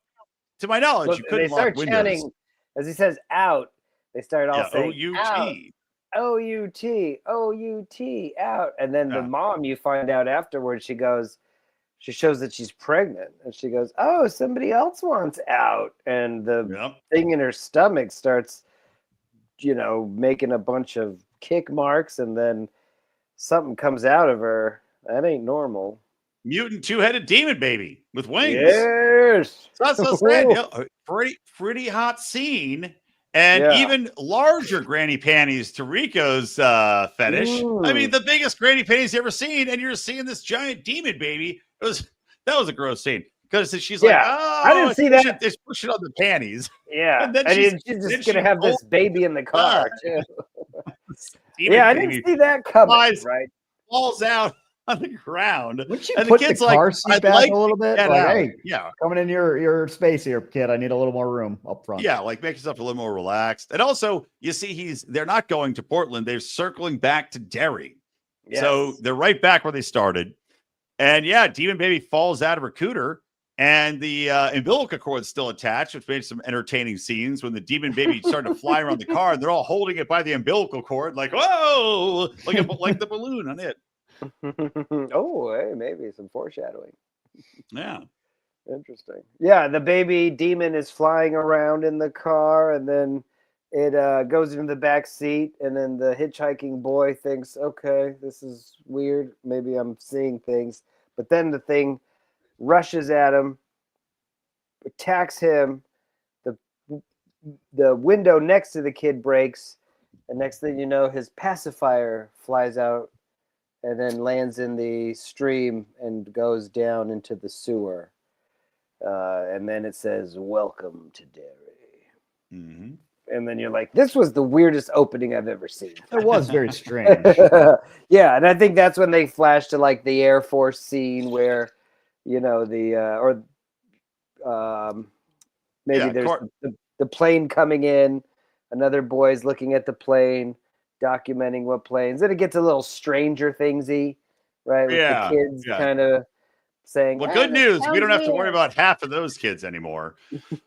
to my knowledge, you couldn't lock windows. Chanting, as he says out, they start all saying O-U-T. O-U-T, O-U-T, out. And then the mom, you find out afterwards, she shows that she's pregnant. And she goes, oh, somebody else wants out. And the thing in her stomach starts, making a bunch of kick marks. And then something comes out of her. That ain't normal. Mutant two-headed demon baby with wings. Yes. So that's so sad. Pretty hot scene. And even larger granny panties to Rico's fetish. Ooh. I mean, the biggest granny panties you ever seen, and you're seeing this giant demon baby. That was a gross scene because she's like, "Oh, I didn't see that. It's pushing on the panties." Yeah, and then she's just gonna have this baby in the car too. I didn't see that coming. Right, falls out on the ground. Would you put the car seat back a little bit? Like, hey, coming in your space here, kid. I need a little more room up front. Yeah, like make yourself a little more relaxed. And also, you see, they're not going to Portland. They're circling back to Derry. Yes. So they're right back where they started. And yeah, Demon Baby falls out of her cooter, and the umbilical cord is still attached, which made some entertaining scenes when the Demon Baby started to fly around the car, and they're all holding it by the umbilical cord, like, whoa, like the balloon on it. Oh, hey, maybe some foreshadowing. Yeah. Interesting. Yeah, the baby demon is flying around in the car, and then it goes into the back seat, and then the hitchhiking boy thinks, okay, this is weird. Maybe I'm seeing things. But then the thing rushes at him, attacks him. The window next to the kid breaks, and next thing you know, his pacifier flies out and then lands in the stream and goes down into the sewer. And then it says, welcome to Derry. Mm-hmm. And then you're like, this was the weirdest opening I've ever seen. It was very strange. Yeah, and I think that's when they flash to like the Air Force scene where, there's the plane coming in, another boy's looking at the plane, documenting what planes. Then it gets a little Stranger Thingsy, right? With the kids kind of saying, well, good news. We don't have to worry about half of those kids anymore.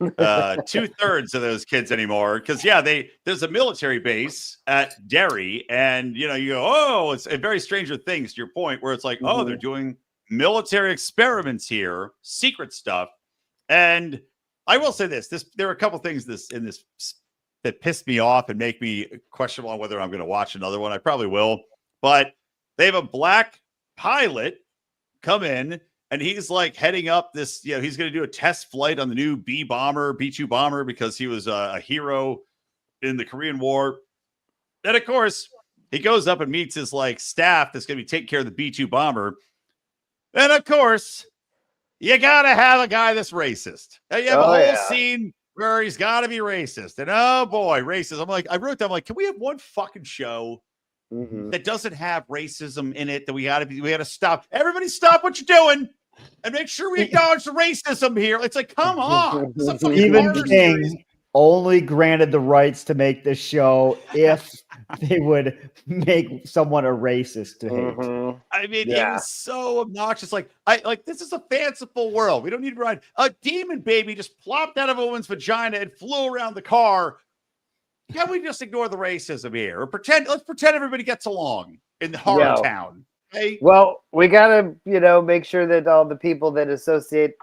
2/3 of those kids anymore. Because, there's a military base at Derry. And, you go, oh, it's a very Stranger Things, to your point, where it's like, oh, they're doing military experiments here, secret stuff. And I will say this. There are a couple things in this that pissed me off and make me questionable on whether I'm going to watch another one. I probably will. But they have a black pilot come in, and he's like heading up this, he's going to do a test flight on the new B2 bomber because he was a hero in the Korean War. And of course, he goes up and meets his staff that's going to be taking care of the B2 bomber. And of course, you got to have a guy that's racist. You have a whole scene where he's got to be racist. And oh boy, racist. I wrote down, can we have one fucking show that doesn't have racism in it that we got to stop? Everybody stop what you're doing and make sure we acknowledge the racism here. It's like, come on. Even King only granted the rights to make this show if they would make someone a racist to hate. I mean, it was so obnoxious. This is a fanciful world. We don't need to ride. A demon baby just plopped out of a woman's vagina and flew around the car. Can we just ignore the racism here? Or let's pretend everybody gets along in the horror town. Okay? Well, we gotta, make sure that all the people that associate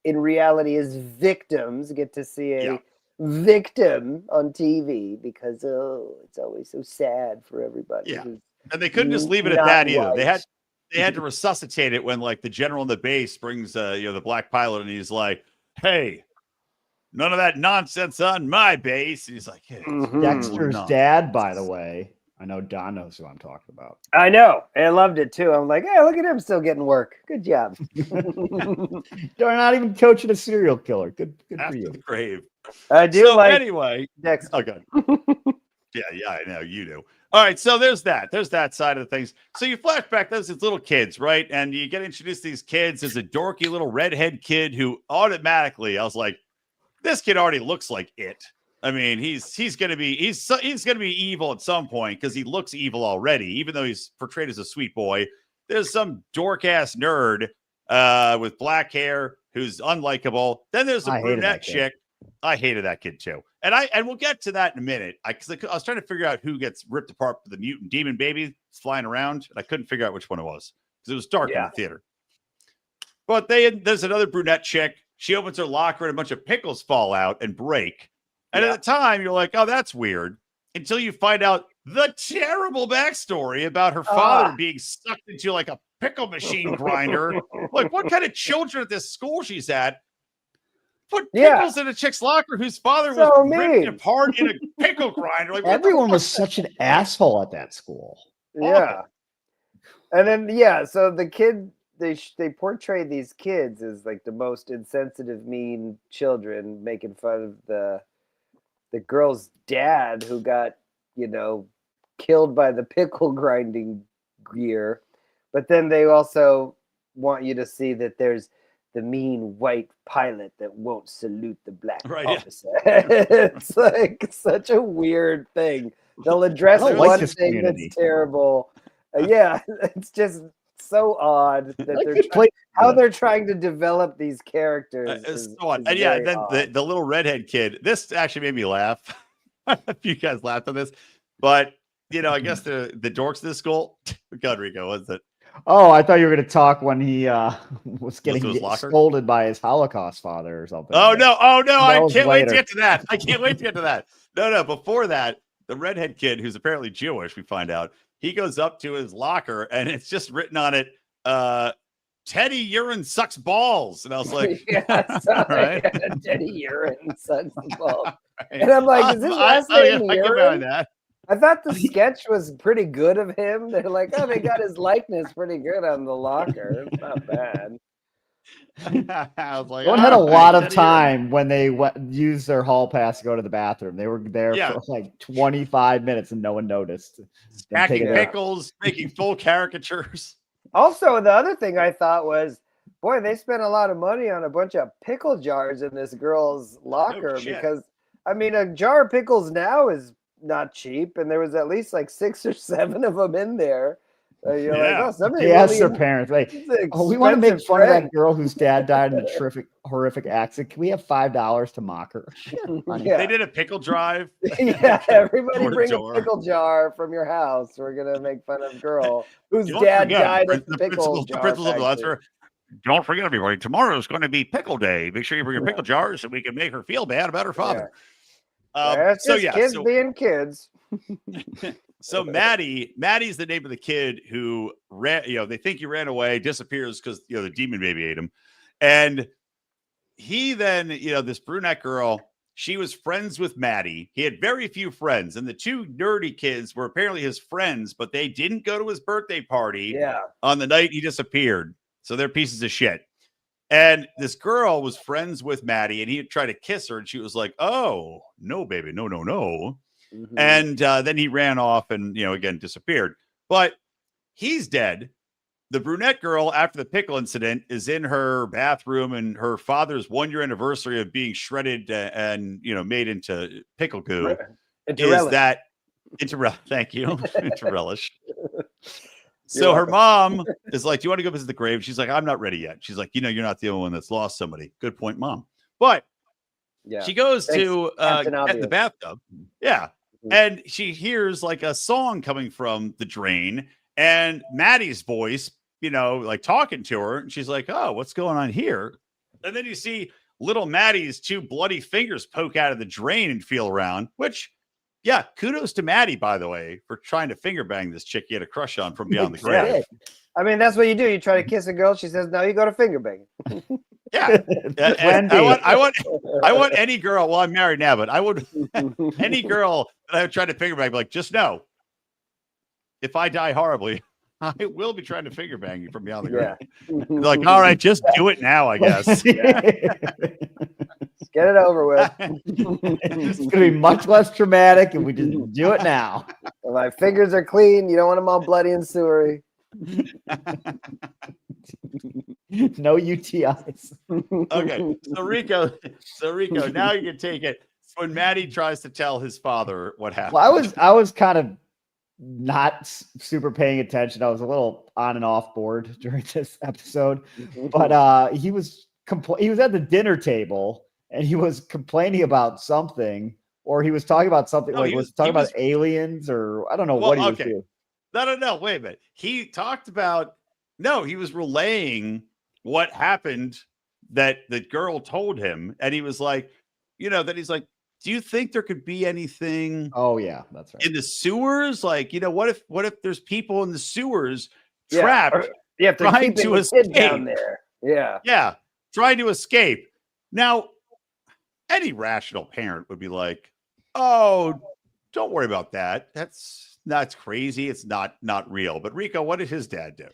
in reality as victims get to see a victim on TV because it's always so sad for everybody. Yeah. And they couldn't just leave it at that either. White. They had to resuscitate it when the general in the base brings the black pilot, and he's like, hey, none of that nonsense on my base. And he's like, hey, Dexter's dad, by the way. I know Don knows who I'm talking about. I know. And I loved it too. I'm like, hey, look at him still getting work. Good job. They're not even coaching a serial killer. Good for you. The grave. I do anyway. Dexter. Okay. Yeah, I know you do. All right, so there's that. There's that side of the things. So you flash back, those little kids, right? And you get introduced to these kids. There's a dorky little redhead kid who automatically, I was like, this kid already looks like it. I mean, he's gonna be evil at some point because he looks evil already, even though he's portrayed as a sweet boy. There's some dork ass nerd with black hair who's unlikable. Then there's a brunette chick. I hated that kid too, and we'll get to that in a minute. I was trying to figure out who gets ripped apart for the mutant demon baby flying around, and I couldn't figure out which one it was because it was dark in the theater. But there's another brunette chick. She opens her locker and a bunch of pickles fall out and break. And at the time, you're like, oh, that's weird. Until you find out the terrible backstory about her father being sucked into like a pickle machine grinder. Like, what kind of children at this school she's at put pickles in a chick's locker whose father was ripped apart in a pickle grinder? Like, everyone was such an asshole at that school. Yeah. And then, so the kid, they portray these kids as like the most insensitive, mean children, making fun of the girl's dad who got, killed by the pickle grinding gear. But then they also want you to see that there's the mean white pilot that won't salute the black officer. It's like such a weird thing. They'll address one thing that's terrible. It's just so odd that they're trying to develop these characters. Is so odd. And yeah, then the little redhead kid. This actually made me laugh. If you guys laughed on this, but I guess the dorks in the school. God, Rico, what's it? Oh, I thought you were going to talk when he was getting scolded by his Holocaust father or something. Oh no! I can't wait to get to that. No. Before that, the redhead kid, who's apparently Jewish, we find out, he goes up to his locker and it's just written on it, Teddy urine sucks balls. And I was like, right. Teddy urine sucks balls. Right. And I'm like, is his last name urine? I thought the sketch was pretty good of him. They're like, oh, they got his likeness pretty good on the locker. It's not bad. I was like, had a lot of time when they used their hall pass to go to the bathroom. They were there for like 25 minutes and no one noticed. Stacking pickles, making full caricatures. Also, the other thing I thought was, boy, they spent a lot of money on a bunch of pickle jars in this girl's locker because, I mean, a jar of pickles now is not cheap, and there was at least like 6 or 7 of them in there. You're like, oh, somebody asked their parents, like, we want to make fun of that girl whose dad died in a horrific accident. Can we have $5 to mock her? They did a pickle drive. Everybody bring a pickle jar from your house. We're gonna make fun of girl whose dad died at the pickle jar. Don't forget, everybody. Tomorrow is going to be pickle day. Make sure you bring your pickle jars so we can make her feel bad about her father. Kids being kids. So Maddie's the name of the kid who ran, they think he ran away, disappears because, the demon baby ate him. And he then, this brunette girl, she was friends with Maddie. He had very few friends. And the 2 nerdy kids were apparently his friends, but they didn't go to his birthday party on the night he disappeared. So they're pieces of shit. And this girl was friends with Maddie, and he had tried to kiss her, and she was like, oh, no, baby, no. Mm-hmm. And then he ran off and, again, disappeared. But he's dead. The brunette girl, after the pickle incident, is in her bathroom, and her father's 1-year anniversary of being shredded and, made into pickle goo thank you, into relish. So her mom is like, do you want to go visit the grave? She's like, I'm not ready yet. She's like, you're not the only one that's lost somebody. Good point, Mom. But she goes to get the bathtub. Yeah. And she hears like a song coming from the drain and Maddie's voice, like talking to her. And she's like, oh, what's going on here? And then you see little Maddie's 2 bloody fingers poke out of the drain and feel around, which, kudos to Maddie, by the way, for trying to finger bang this chick he had a crush on from beyond the grave. I mean, that's what you do. You try to kiss a girl. She says, no, you go to finger bang. I want any girl. Well, I'm married now, but I would any girl that I would try to finger bang, like, just know, if I die horribly, I will be trying to finger bang you from beyond the grave. Like, all right, just do it now, I guess. Get it over with. It's going to be much less traumatic if we just do it now. My fingers are clean. You don't want them all bloody and sewery. No UTIs. Okay, so Rico, now you can take it. When Maddie tries to tell his father what happened. Well, I was kind of not super paying attention. I was a little on and off board during this episode, but he was at the dinner table and he was complaining about something, or he was talking about something. Was talking about aliens, or I don't know what he was doing. No. Wait a minute. He talked about he was relaying what happened that the girl told him, and he was like, that he's like, do you think there could be anything? Oh yeah, that's right. In the sewers, like, what if there's people in the sewers trapped, trying to escape down there? Yeah, trying to escape. Now, any rational parent would be like, oh, don't worry about that. That's crazy. It's not real. But Rico, what did his dad do?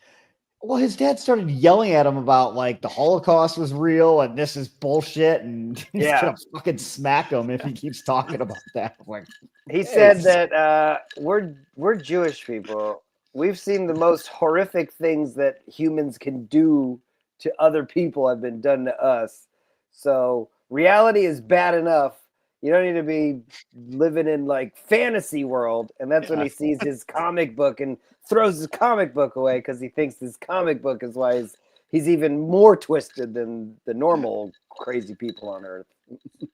Well, his dad started yelling at him about like the Holocaust was real and this is bullshit, and he's gonna fucking smack him if he keeps talking about that. Like, he said that we're Jewish people. We've seen the most horrific things that humans can do to other people have been done to us. So reality is bad enough. You don't need to be living in like fantasy world. And that's when he sees his comic book and throws his comic book away because he thinks his comic book is why he's even more twisted than the normal crazy people on Earth.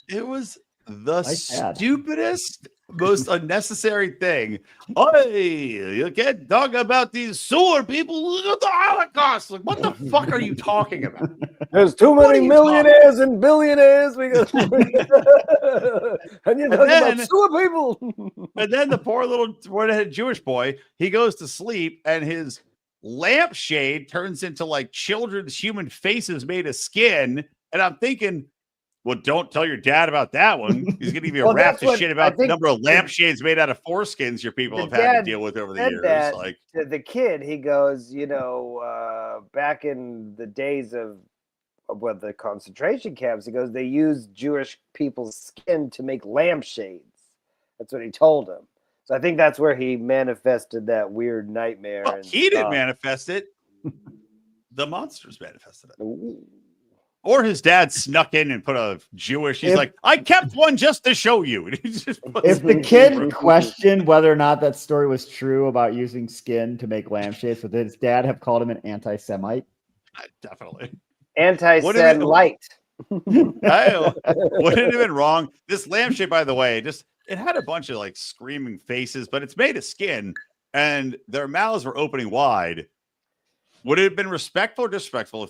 It was the stupidest, most unnecessary thing. Hey, you can't talk about these sewer people. Look at the Holocaust. Like, what the fuck are you talking about? There's too many millionaires and billionaires. We got and you're talking about sewer people. And then the poor little redheaded Jewish boy, he goes to sleep and his lampshade turns into like children's human faces made of skin. And I'm thinking, well, don't tell your dad about that one. He's going to give you a raft of shit about the number of lampshades made out of foreskins your people have had to deal with over the years. Like to the kid, he goes, back in the days of the concentration camps, he goes, they used Jewish people's skin to make lampshades. That's what he told him. So I think that's where he manifested that weird nightmare. Well, he didn't manifest it. The monsters manifested it. Ooh. Or his dad snuck in and put a Jewish. He's like, I kept one just to show you. And he just if the kid questioned whether or not that story was true about using skin to make lampshades, would his dad have called him an anti-Semite? Definitely. Anti-Semite. Wouldn't have been wrong. This lampshade, by the way, it had a bunch of like screaming faces, but it's made of skin and their mouths were opening wide. Would it have been respectful or disrespectful if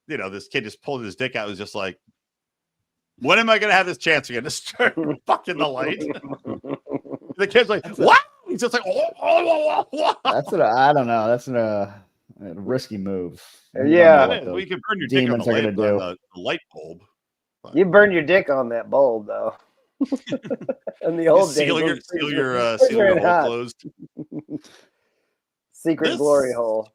this kid just pulled his dick out and was just like, when am I going to have this chance again to start fucking the light? The kid's like, what? He's just like, oh. I don't know. That's a risky move. Yeah. We can burn your dick on the light bulb. You burn your dick on that bulb, though. In the old days. Seal your hole closed. Secret glory hole.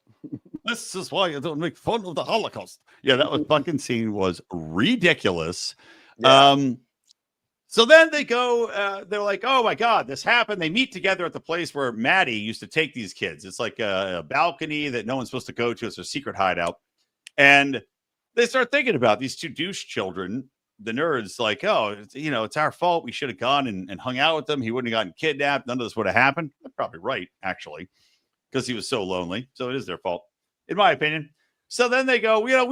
This is why you don't make fun of the Holocaust. Yeah, that was fucking scene was ridiculous. Yeah. So then they go, they're like, oh my God, this happened. They meet together at the place where Maddie used to take these kids. It's like a balcony that no one's supposed to go to. It's their secret hideout. And they start thinking about these two douche children, the nerds, like, oh, it's our fault. We should have gone and hung out with them. He wouldn't have gotten kidnapped. None of this would have happened. They're probably right, actually, because he was so lonely. So it is their fault, in my opinion. So then they go, we got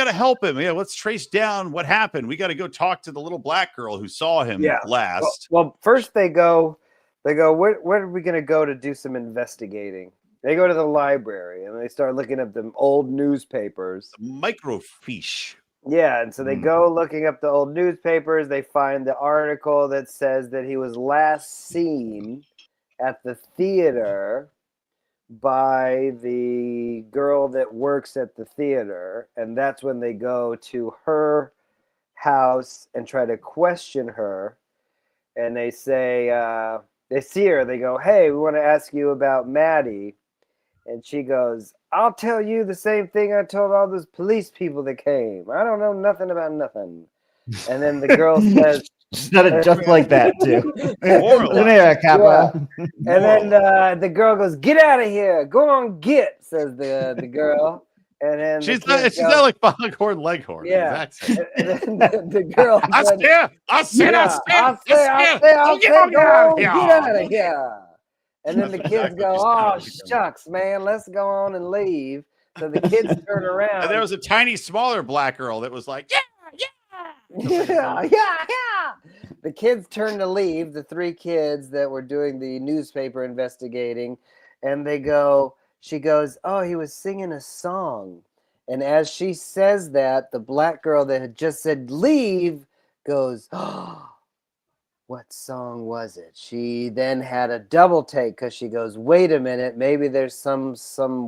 to help him. Yeah, let's trace down what happened. We got to go talk to the little black girl who saw him last. Well, first they go, where are we going to go to do some investigating? They go to the library and they start looking up the old newspapers. Microfiche. Yeah, and so they go looking up the old newspapers. They find the article that says that he was last seen at the theater by the girl that works at the theater, and that's when they go to her house and try to question her. And they say, they see her, they go, hey, we want to ask you about Maddie. And she goes, I'll tell you the same thing I told all those police people that came. I don't know nothing about nothing. And then the girl says, said it just like that too. And then the girl goes, "Get out of here! Go on, get!" says the girl. And then she's not like Foghorn Leghorn. Yeah. And then the girl. I said, get out of here. And then the kids go, "Oh shucks, man, let's go on and leave." So the kids turn around. And there was a tiny, smaller black girl that was like, yeah. The kids turn to leave, the three kids that were doing the newspaper investigating, and she goes, oh, he was singing a song. And as she says that, the black girl that had just said leave goes, oh, what song was it? She then had a double take because she goes, wait a minute, maybe there's some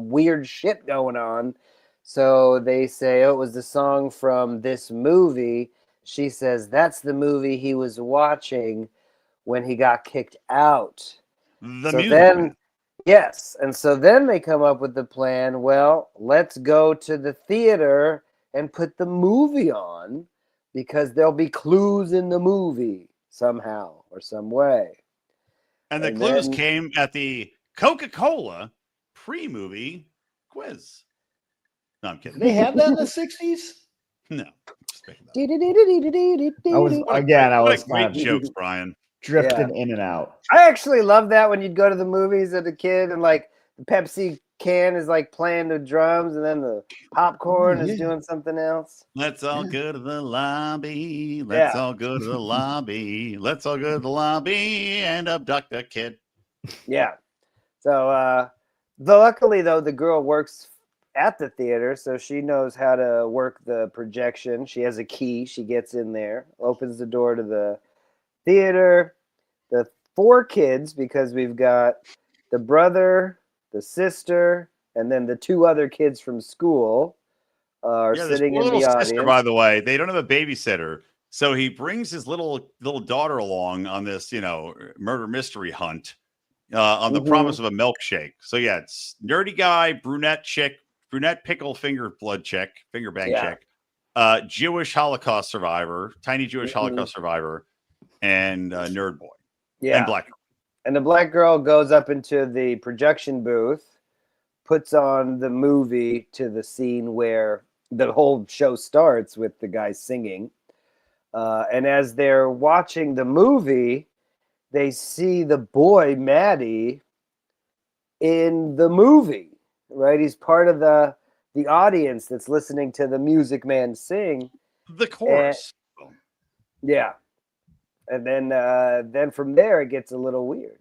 weird shit going on. So they say, oh, it was the song from this movie. She says, that's the movie he was watching when he got kicked out. Yes. And so then they come up with the plan. Well, let's go to the theater and put the movie on because there'll be clues in the movie somehow or some way. And the clues came at the Coca-Cola pre-movie quiz. No, I'm kidding. They had that in the 60s? No. Just making that up. I was Great kind of jokes, Brian. drifting in and out. I actually love that when you'd go to the movies as a kid and like the Pepsi can is like playing the drums and then the popcorn is doing something else. Let's all go to the lobby. Let's all go to the lobby. Let's all go to the lobby and abduct a kid. Yeah. So luckily though, the girl works at the theater, so she knows how to work the projection. She has a key. She gets in there, opens the door to the theater. The 4 kids, because we've got the brother, the sister, and then the 2 other kids from school are sitting in the audience. Sister, by the way, they don't have a babysitter, so he brings his little daughter along on this, murder mystery hunt on the promise of a milkshake. So yeah, it's nerdy guy, brunette chick, brunette pickle finger bang chick, Jewish Holocaust survivor, tiny Jewish Holocaust survivor, and nerd boy, and black girl. And the black girl goes up into the projection booth, puts on the movie to the scene where the whole show starts with the guy singing. And as they're watching the movie, they see the boy, Maddie, in the movie, right? He's part of the audience that's listening to the music man sing. The chorus. And then from there, it gets a little weird.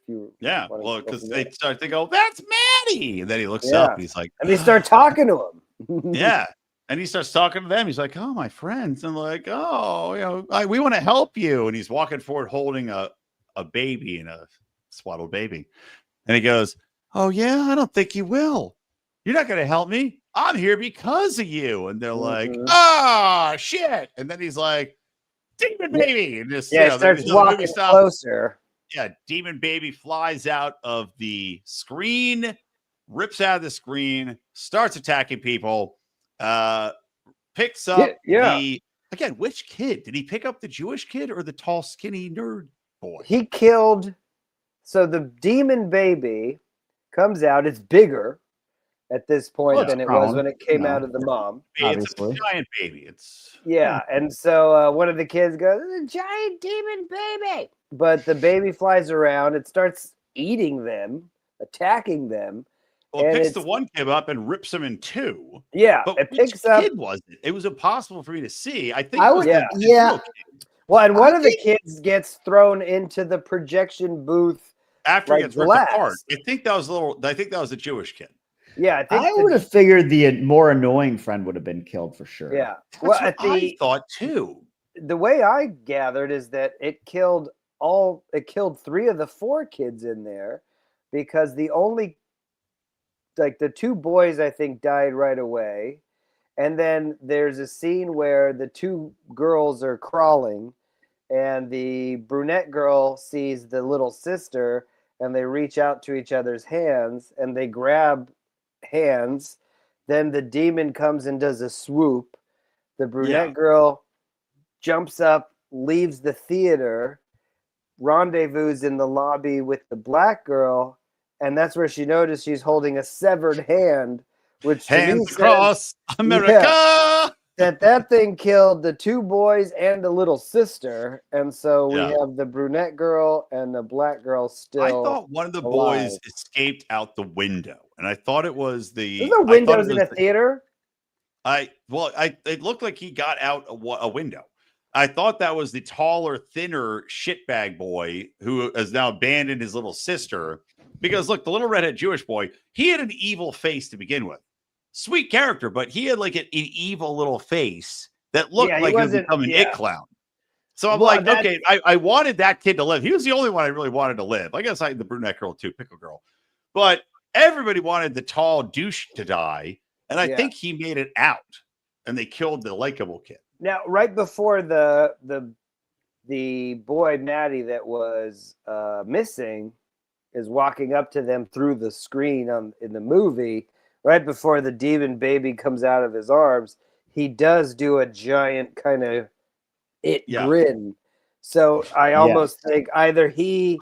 Because they start to go, that's Maddie. And then he looks up and he's like, and they start talking to him. And he starts talking to them. He's like, oh, my friends. And like, oh, we want to help you. And he's walking forward holding a baby and a swaddled baby. And he goes, oh, yeah, I don't think you will. You're not going to help me. I'm here because of you. And they're like, shit. And then he's like, demon baby. And just, starts walking closer. Yeah, demon baby flies out of the screen, rips out of the screen, starts attacking people, picks up again, which kid? Did he pick up the Jewish kid or the tall, skinny nerd boy? He killed, so the demon baby comes out, it's bigger at this point than it was when it came out of the mom. It's a giant baby. And so one of the kids goes, "The giant demon baby." But the baby flies around. It starts eating them, attacking them. Well, it picks the one kid up and rips him in 2. Yeah, but it picks up. Kid was it? It was impossible for me to see. I think. Well, and one of the kids gets thrown into the projection booth after he gets ripped apart. I think that was the Jewish kid. Yeah, I would have figured the more annoying friend would have been killed for sure. Yeah, I thought too. The way I gathered is that it killed 3 of the 4 kids in there, because the 2 boys I think died right away, and then there's a scene where the 2 girls are crawling, and the brunette girl sees the little sister, and they reach out to each other's hands, and they grab hands. Then the demon comes and does a swoop. The brunette girl jumps up, leaves the theater, rendezvous in the lobby with the black girl, and that's where she noticed she's holding a severed hand, which hands across America. That thing killed the 2 boys and the little sister, and so we have the brunette girl and the black girl still. I thought one of the boys escaped out the window, and I thought it was the. There's no windows in a theater. It looked like he got out a window. I thought that was the taller, thinner shitbag boy who has now abandoned his little sister. Because look, the little redhead Jewish boy, he had an evil face to begin with. Sweet character, but he had like an evil little face that looked like he was become an it clown. So I'm okay, I wanted that kid to live. He was the only one I really wanted to live. I guess I had the brunette girl too, pickle girl. But everybody wanted the tall douche to die. And I think he made it out. And they killed the likable kid. Now, right before the boy Maddie that was missing is walking up to them through the screen in the movie. Right before the demon baby comes out of his arms, he does do a giant kind of grin. So I almost think either he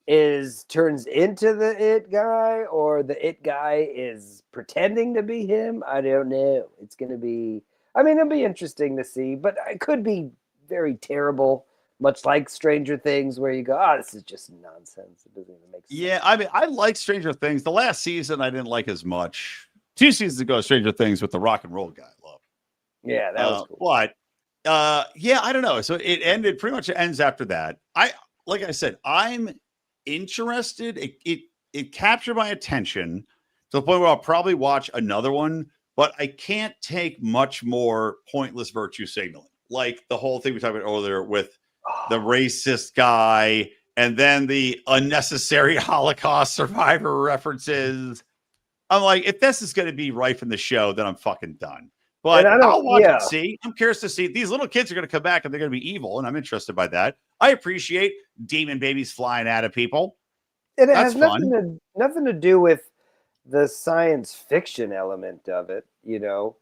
turns into the it guy, or the it guy is pretending to be him. I don't know. It's going to be I mean, it'll be interesting to see, but it could be very terrible, much like Stranger Things, where you go, "Oh, this is just nonsense. It doesn't even make sense." Yeah, I mean, I like Stranger Things. The last season I didn't like as much. 2 seasons ago, Stranger Things with the rock and roll guy. Love. Yeah, that was cool. But yeah, I don't know. So it ended. Pretty much ends after that. Like I said, I'm interested. It captured my attention to the point where I'll probably watch another one. But I can't take much more pointless virtue signaling, like the whole thing we talked about earlier with the racist guy, and then the unnecessary Holocaust survivor references. I'm like, if this is going to be right from the show, then I'm fucking done. But I'll watch and see. I'm curious to see. These little kids are going to come back and they're going to be evil, and I'm interested by that. I appreciate demon babies flying out of people. And it has nothing to do with the science fiction element of it, you know.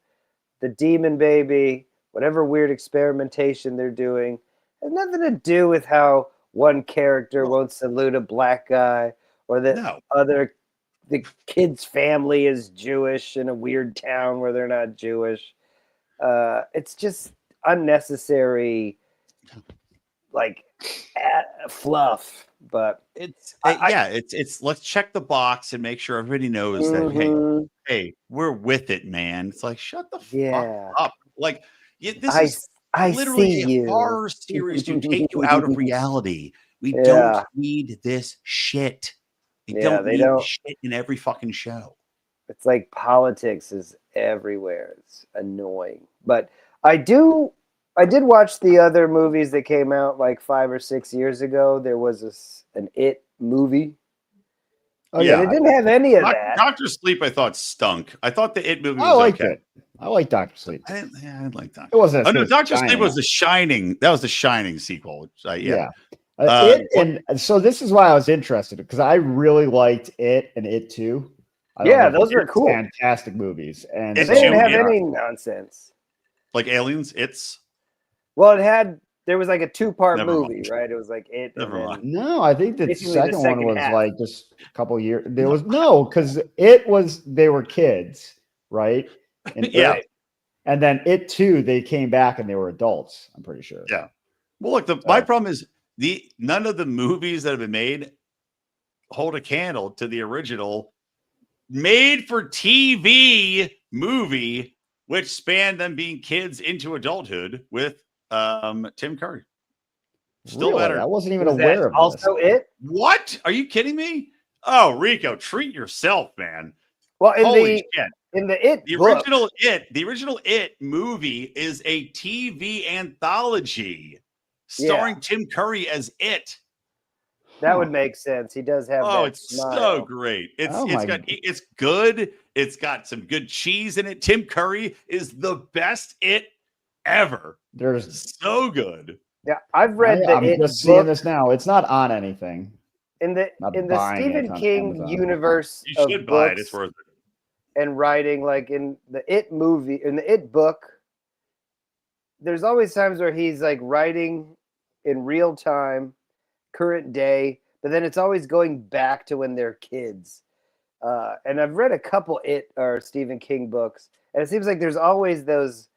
The demon baby, whatever weird experimentation they're doing, has nothing to do with how one character won't salute a black guy, or that the kid's family is Jewish in a weird town where they're not Jewish. It's just unnecessary, like fluff. But it's let's check the box and make sure everybody knows that hey, we're with it, man. It's like, shut the fuck up. Like, this is literally a horror series to take you out of reality. We don't need this shit. They don't need shit in every fucking show. It's like politics is everywhere. It's annoying. But I did watch the other movies that came out like 5 or 6 years ago. There was an It movie. Oh yeah, it didn't have any of that. Dr. Sleep, I thought stunk. I thought the It movie was liked it. I like Dr. Sleep. I didn't like Dr. It wasn't. Oh no, Dr. Sleep was The Shining. That was The Shining sequel. And so this is why I was interested, because I really liked It and It Too. Those were cool, fantastic movies, and they didn't have any nonsense. Like Aliens, There was like a 2-part movie, right? It was like It. No, I think the second one was like just a couple years. There was because they were kids, right? And and then It Too, they came back and they were adults. I'm pretty sure. Yeah. Well, look, my problem is none of the movies that have been made hold a candle to the original made for TV movie, which spanned them being kids into adulthood with Tim Curry. Still better. I wasn't even aware of also this. It. What? Are you kidding me? Oh, Rico, treat yourself, man. Well, the original It movie is a TV anthology starring Tim Curry as It. That would make sense. He does have. Oh, it's so great. It's good. It's got some good cheese in it. Tim Curry is the best It ever. There's so good. Yeah, I've read I'm just seeing this now. It's not on anything. In the Stephen King universe, you should buy it. It's worth it. And writing, like in the It movie, in the It book, there's always times where he's like writing in real time, current day, but then it's always going back to when they're kids. And I've read a couple It or Stephen King books, and it seems like there's always those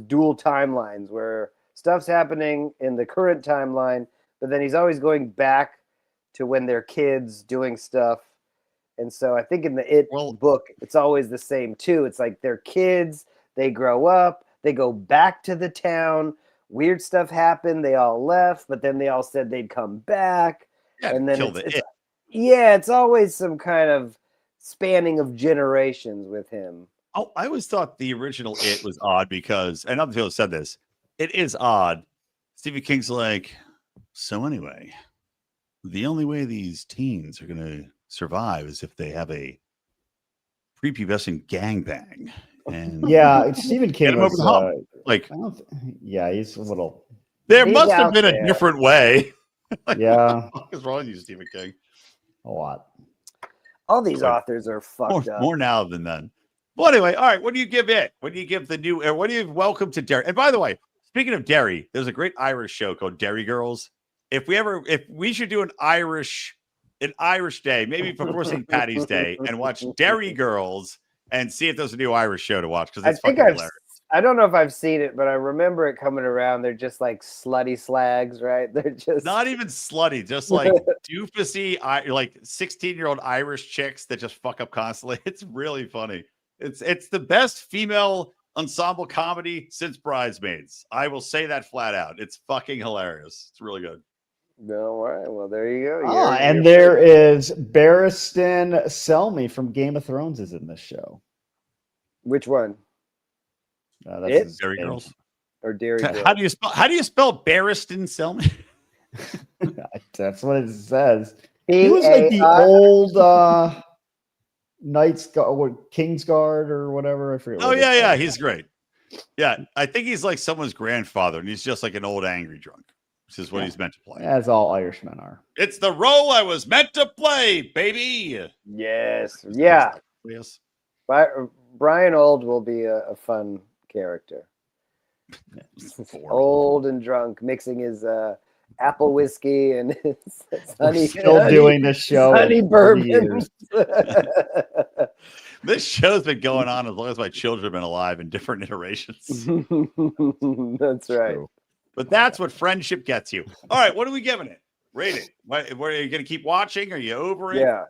dual timelines where stuff's happening in the current timeline, but then he's always going back to when they're kids doing stuff. And so I think in the It book, it's always the same too. It's like they're kids, they grow up, they go back to the town, weird stuff happened, they all left, but then they all said they'd come back. And then it's always some kind of spanning of generations with him. Oh, I always thought the original It was odd because, and other people said this, it is odd. Stephen King's like, so anyway, the only way these teens are going to survive is if they have a prepubescent gangbang. And Stephen King was he's a little. There must have been a different way. What the fuck is wrong with you, Stephen King? A lot. All these authors are fucked up. More now than then. Well, anyway, all right. What do you give It? What do you give the new? What do you Welcome to Derry? And by the way, speaking of Derry, there's a great Irish show called Derry Girls. If we should do an Irish day, maybe before St. Patty's Day, and watch Derry Girls and see if there's a new Irish show to watch because it's fucking hilarious. I don't know if I've seen it, but I remember it coming around. They're just like slutty slags, right? They're just not even slutty, just like doofusy, like 16-year-old Irish chicks that just fuck up constantly. It's really funny. It's the best female ensemble comedy since Bridesmaids. I will say that flat out. It's fucking hilarious. It's really good. No, all right. Well, there you go. And there is Barristan Selmy from Game of Thrones is in this show. Which one? That's Derry Girls or Derry Girls? How do you spell Barristan Selmy? That's what it says. He was like the old King's Guard or whatever. I forget. Oh yeah, he's great. Yeah, I think he's like someone's grandfather, and he's just like an old angry drunk. This is what he's meant to play. As all Irishmen are. It's the role I was meant to play, baby. Yes. Yeah. Yes. Brian Old will be a fun character. Old and drunk, mixing his apple whiskey and his honey. Still doing this show. Honey bourbon. This show's been going on as long as my children have been alive in different iterations. That's right. True. But that's what friendship gets you. All right, what are we giving it? Rate it. What, are you going to keep watching? Are you over it? Yeah.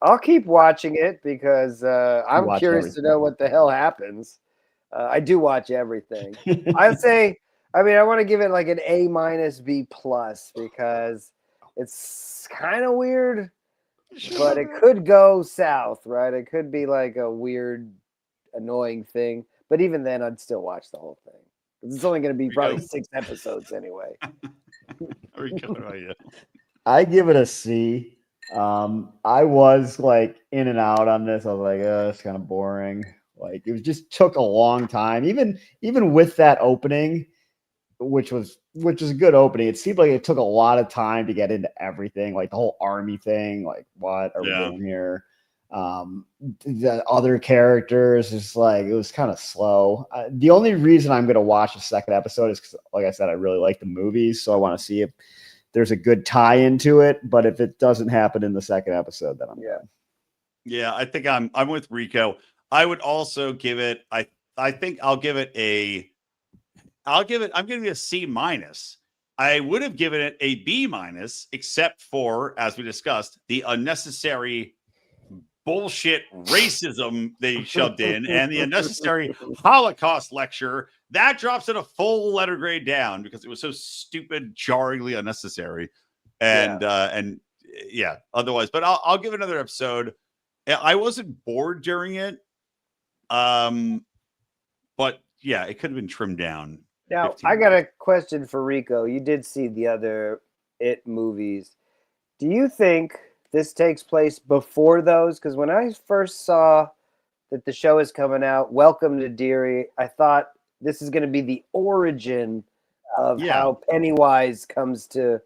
I'll keep watching it because I'm curious to know what the hell happens. I do watch everything. I'd say, I want to give it like an A- B+ because it's kind of weird, but it could go south, right? It could be like a weird, annoying thing. But even then, I'd still watch the whole thing. It's only going to be probably 6 episodes anyway. I give it a C. I was like in and out on this. I was like, it's kind of boring. Like it just took a long time. Even with that opening, which was a good opening, it seemed like it took a lot of time to get into everything, like the whole army thing. Like, what are we doing here? The other characters, just like it was kind of slow. The only reason I'm going to watch the second episode is because, like I said, I really like the movies, so I want to see if there's a good tie into it. But if it doesn't happen in the second episode, then I'm done. Yeah, I think I'm with Rico. I would also give it. I think I'll give it a. I'm giving it a C-. I would have given it a B-, except for, as we discussed, the unnecessary bullshit racism they shoved in and the unnecessary Holocaust lecture that drops it a full letter grade down because it was so stupid, jarringly unnecessary. And otherwise, but I'll give another episode. I wasn't bored during it. But yeah, it could have been trimmed down. Now, I got a question for Rico. You did see the other It movies. Do you think this takes place before those? Because when I first saw that the show is coming out, Welcome to Derry, I thought this is going to be the origin of how Pennywise comes to,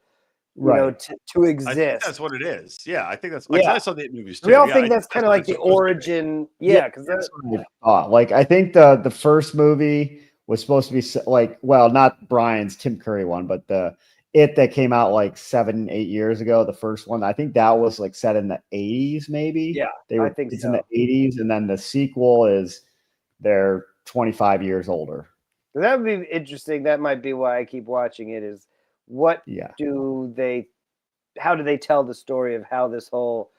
to exist. I think that's what it is. Yeah, I think that's. Like, I saw the It movies too. We all think that's kind of like the origin. Yeah, because that's what I thought. Like, I think the first movie was supposed to be like, well, not Brian's Tim Curry one, but It that came out like 7-8 years ago, the first one, I think that was like set in the 80s, maybe. Yeah, I think it's in the 80s, and then the sequel is they're 25 years older. That would be interesting. That might be why I keep watching it. Is how do they tell the story of how this whole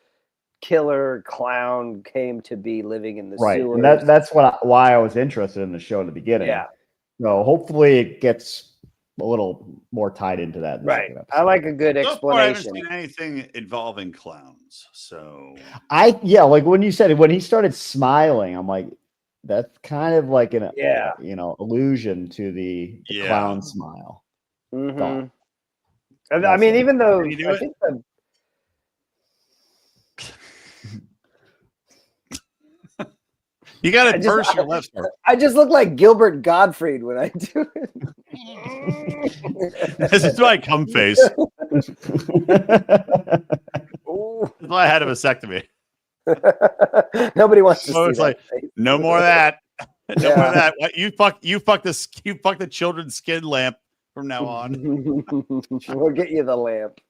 killer clown came to be living in the sewers? And that's why I was interested in the show in the beginning. Yeah. So hopefully it gets a little more tied into that. Right. I like a good explanation. I haven't seen anything involving clowns. So like when he started smiling, I'm like, that's kind of like an allusion to the clown smile. Mm-hmm. I mean, even though I think you got to burst your left part. I just look like Gilbert Gottfried when I do it. This is my cum face. That's why I had a vasectomy. Nobody wants to see it's like, no more of that. No more of that. What, you fuck the children's skin lamp from now on. We'll get you the lamp.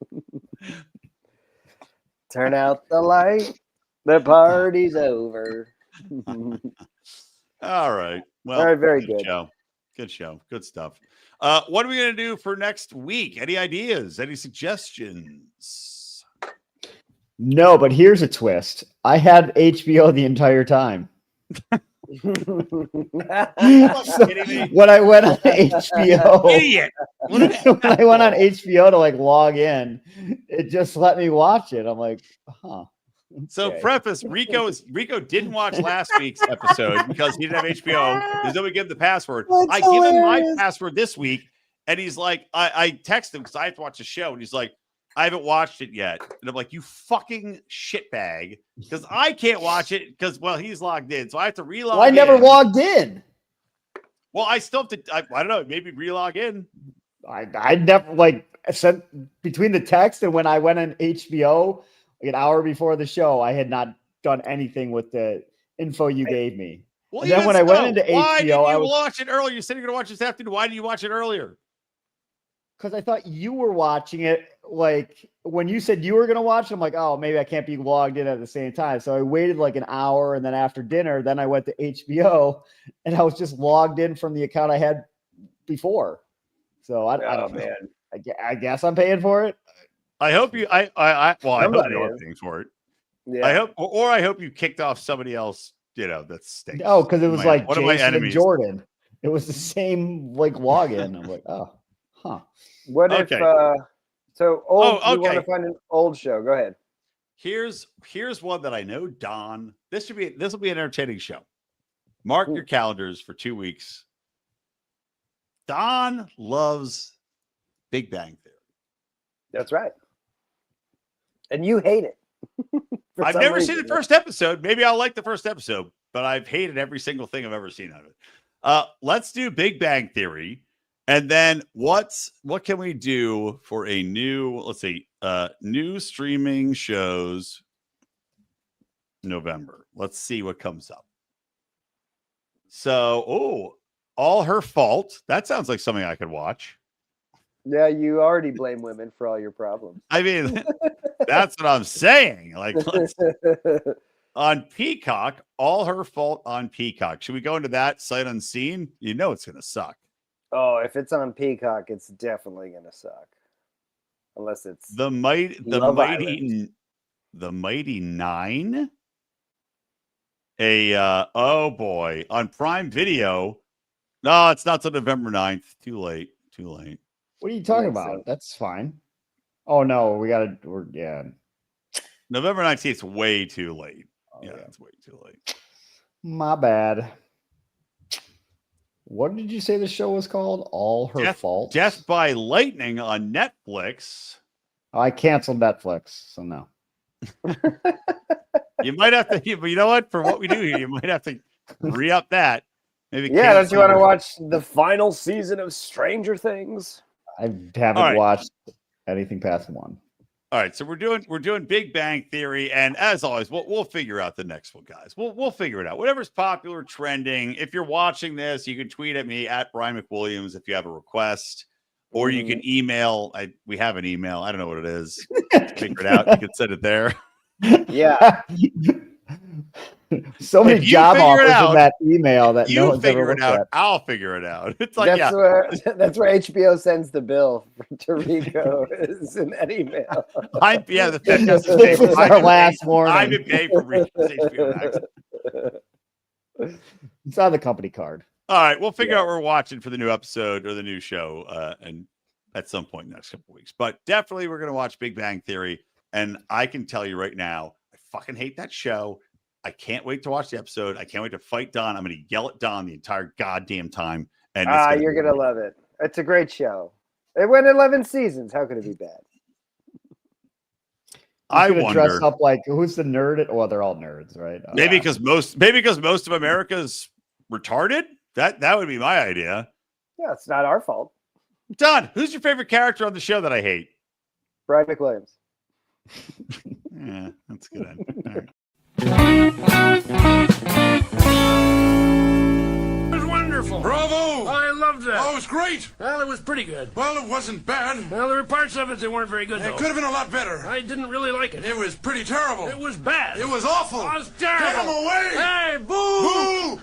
Turn out the light. The party's over. All right. Well, all right, very good. Show. Good show. Good stuff. What are we going to do for next week? Any ideas? Any suggestions? No, but here's a twist. I had HBO the entire time. So when I went on HBO, Idiot. when I went on HBO to like log in, it just let me watch it. I'm like, huh. So Okay. preface, Rico didn't watch last week's episode because he didn't have HBO. There's nobody give him the password. I give him my password this week, and he's like, I text him because I have to watch the show, and he's like, I haven't watched it yet. And I'm like, you fucking shitbag, because I can't watch it because, well, he's logged in, so I have to relog. Well, I never logged in. Well, I still have to. I don't know. Maybe relog in. I never like sent between the text and when I went on HBO like an hour before the show, I had not done anything with the info you gave me. Well, and then when I went into why HBO, did you watch it earlier? You said you're going to watch this afternoon. Why did you watch it earlier? Because I thought you were watching it. Like when you said you were going to watch it, I'm like, oh, maybe I can't be logged in at the same time. So I waited like an hour, and then after dinner, then I went to HBO, and I was just logged in from the account I had before. So I don't know. Man. I guess I'm paying for it. I hope you. I hope you're paying for it. Yeah. I hope you kicked off somebody else. That stinks. Oh, because it was like one Jason of my enemies. and Jordan. It was the same like login. I'm like, oh, huh. What if? So old. You want to find an old show? Go ahead. Here's one that I know, Don. This will be an entertaining show. Mark your calendars for 2 weeks. Don loves Big Bang Theory. That's right. And you hate it. I've never seen the first episode. Maybe I'll like the first episode, but I've hated every single thing I've ever seen out of it. Let's do Big Bang Theory. And then what can we do for a new, new streaming shows November? Let's see what comes up. So, All Her Fault. That sounds like something I could watch. Yeah, you already blame women for all your problems. I mean, that's what I'm saying. Like, on Peacock, All Her Fault on Peacock. Should we go into that sight unseen? You know it's going to suck. Oh, if it's on Peacock, it's definitely going to suck. Unless it's the mighty Nine. Oh boy, on Prime Video. No, it's not till November 9th. Too late. What are you talking about? That's fine. Oh no, November 19th is way too late. It's way too late. My bad. What did you say the show was called? All Her Fault? Death by Lightning on Netflix. Oh, I canceled Netflix, so no. You might have to, but you know what? For what we do here, you might have to re-up that. Maybe. Yeah, don't you want to watch the final season of Stranger Things? I haven't watched anything past one. All right, so we're doing Big Bang Theory, and as always, we'll figure out the next one, guys. We'll figure it out. Whatever's popular, trending. If you're watching this, you can tweet at me at Brian McWilliams if you have a request, or you can email. We have an email. I don't know what it is. Figure it out. You can send it there. Yeah. So many job offers in that email that no one's ever looked at. I'll figure it out. It's like that's where HBO sends the bill to Rico is in that email. This is our last warning. I've been paying for Rico's HBO Max. It's on the company card. All right, we'll figure out what we're watching for the new episode or the new show, and at some point in the next couple of weeks. But definitely, we're going to watch Big Bang Theory, and I can tell you right now, I fucking hate that show. I can't wait to watch the episode. I can't wait to fight Don. I'm going to yell at Don the entire goddamn time. And you're going to love it. It's a great show. It went 11 seasons. How could it be bad? I wonder. Dress up like who's the nerd? Well, they're all nerds, right? Maybe because most of America's retarded. That would be my idea. Yeah, it's not our fault. Don, who's your favorite character on the show that I hate? Brian McWilliams. Yeah, that's good. All right. It was wonderful. Bravo! I loved it. Oh, it was great. Well, it was pretty good. Well, it wasn't bad. Well, there were parts of it that weren't very good, though. It could have been a lot better. I didn't really like it. It was pretty terrible. It was bad. It was awful. It was terrible. Get him away! Hey, boo! Boo!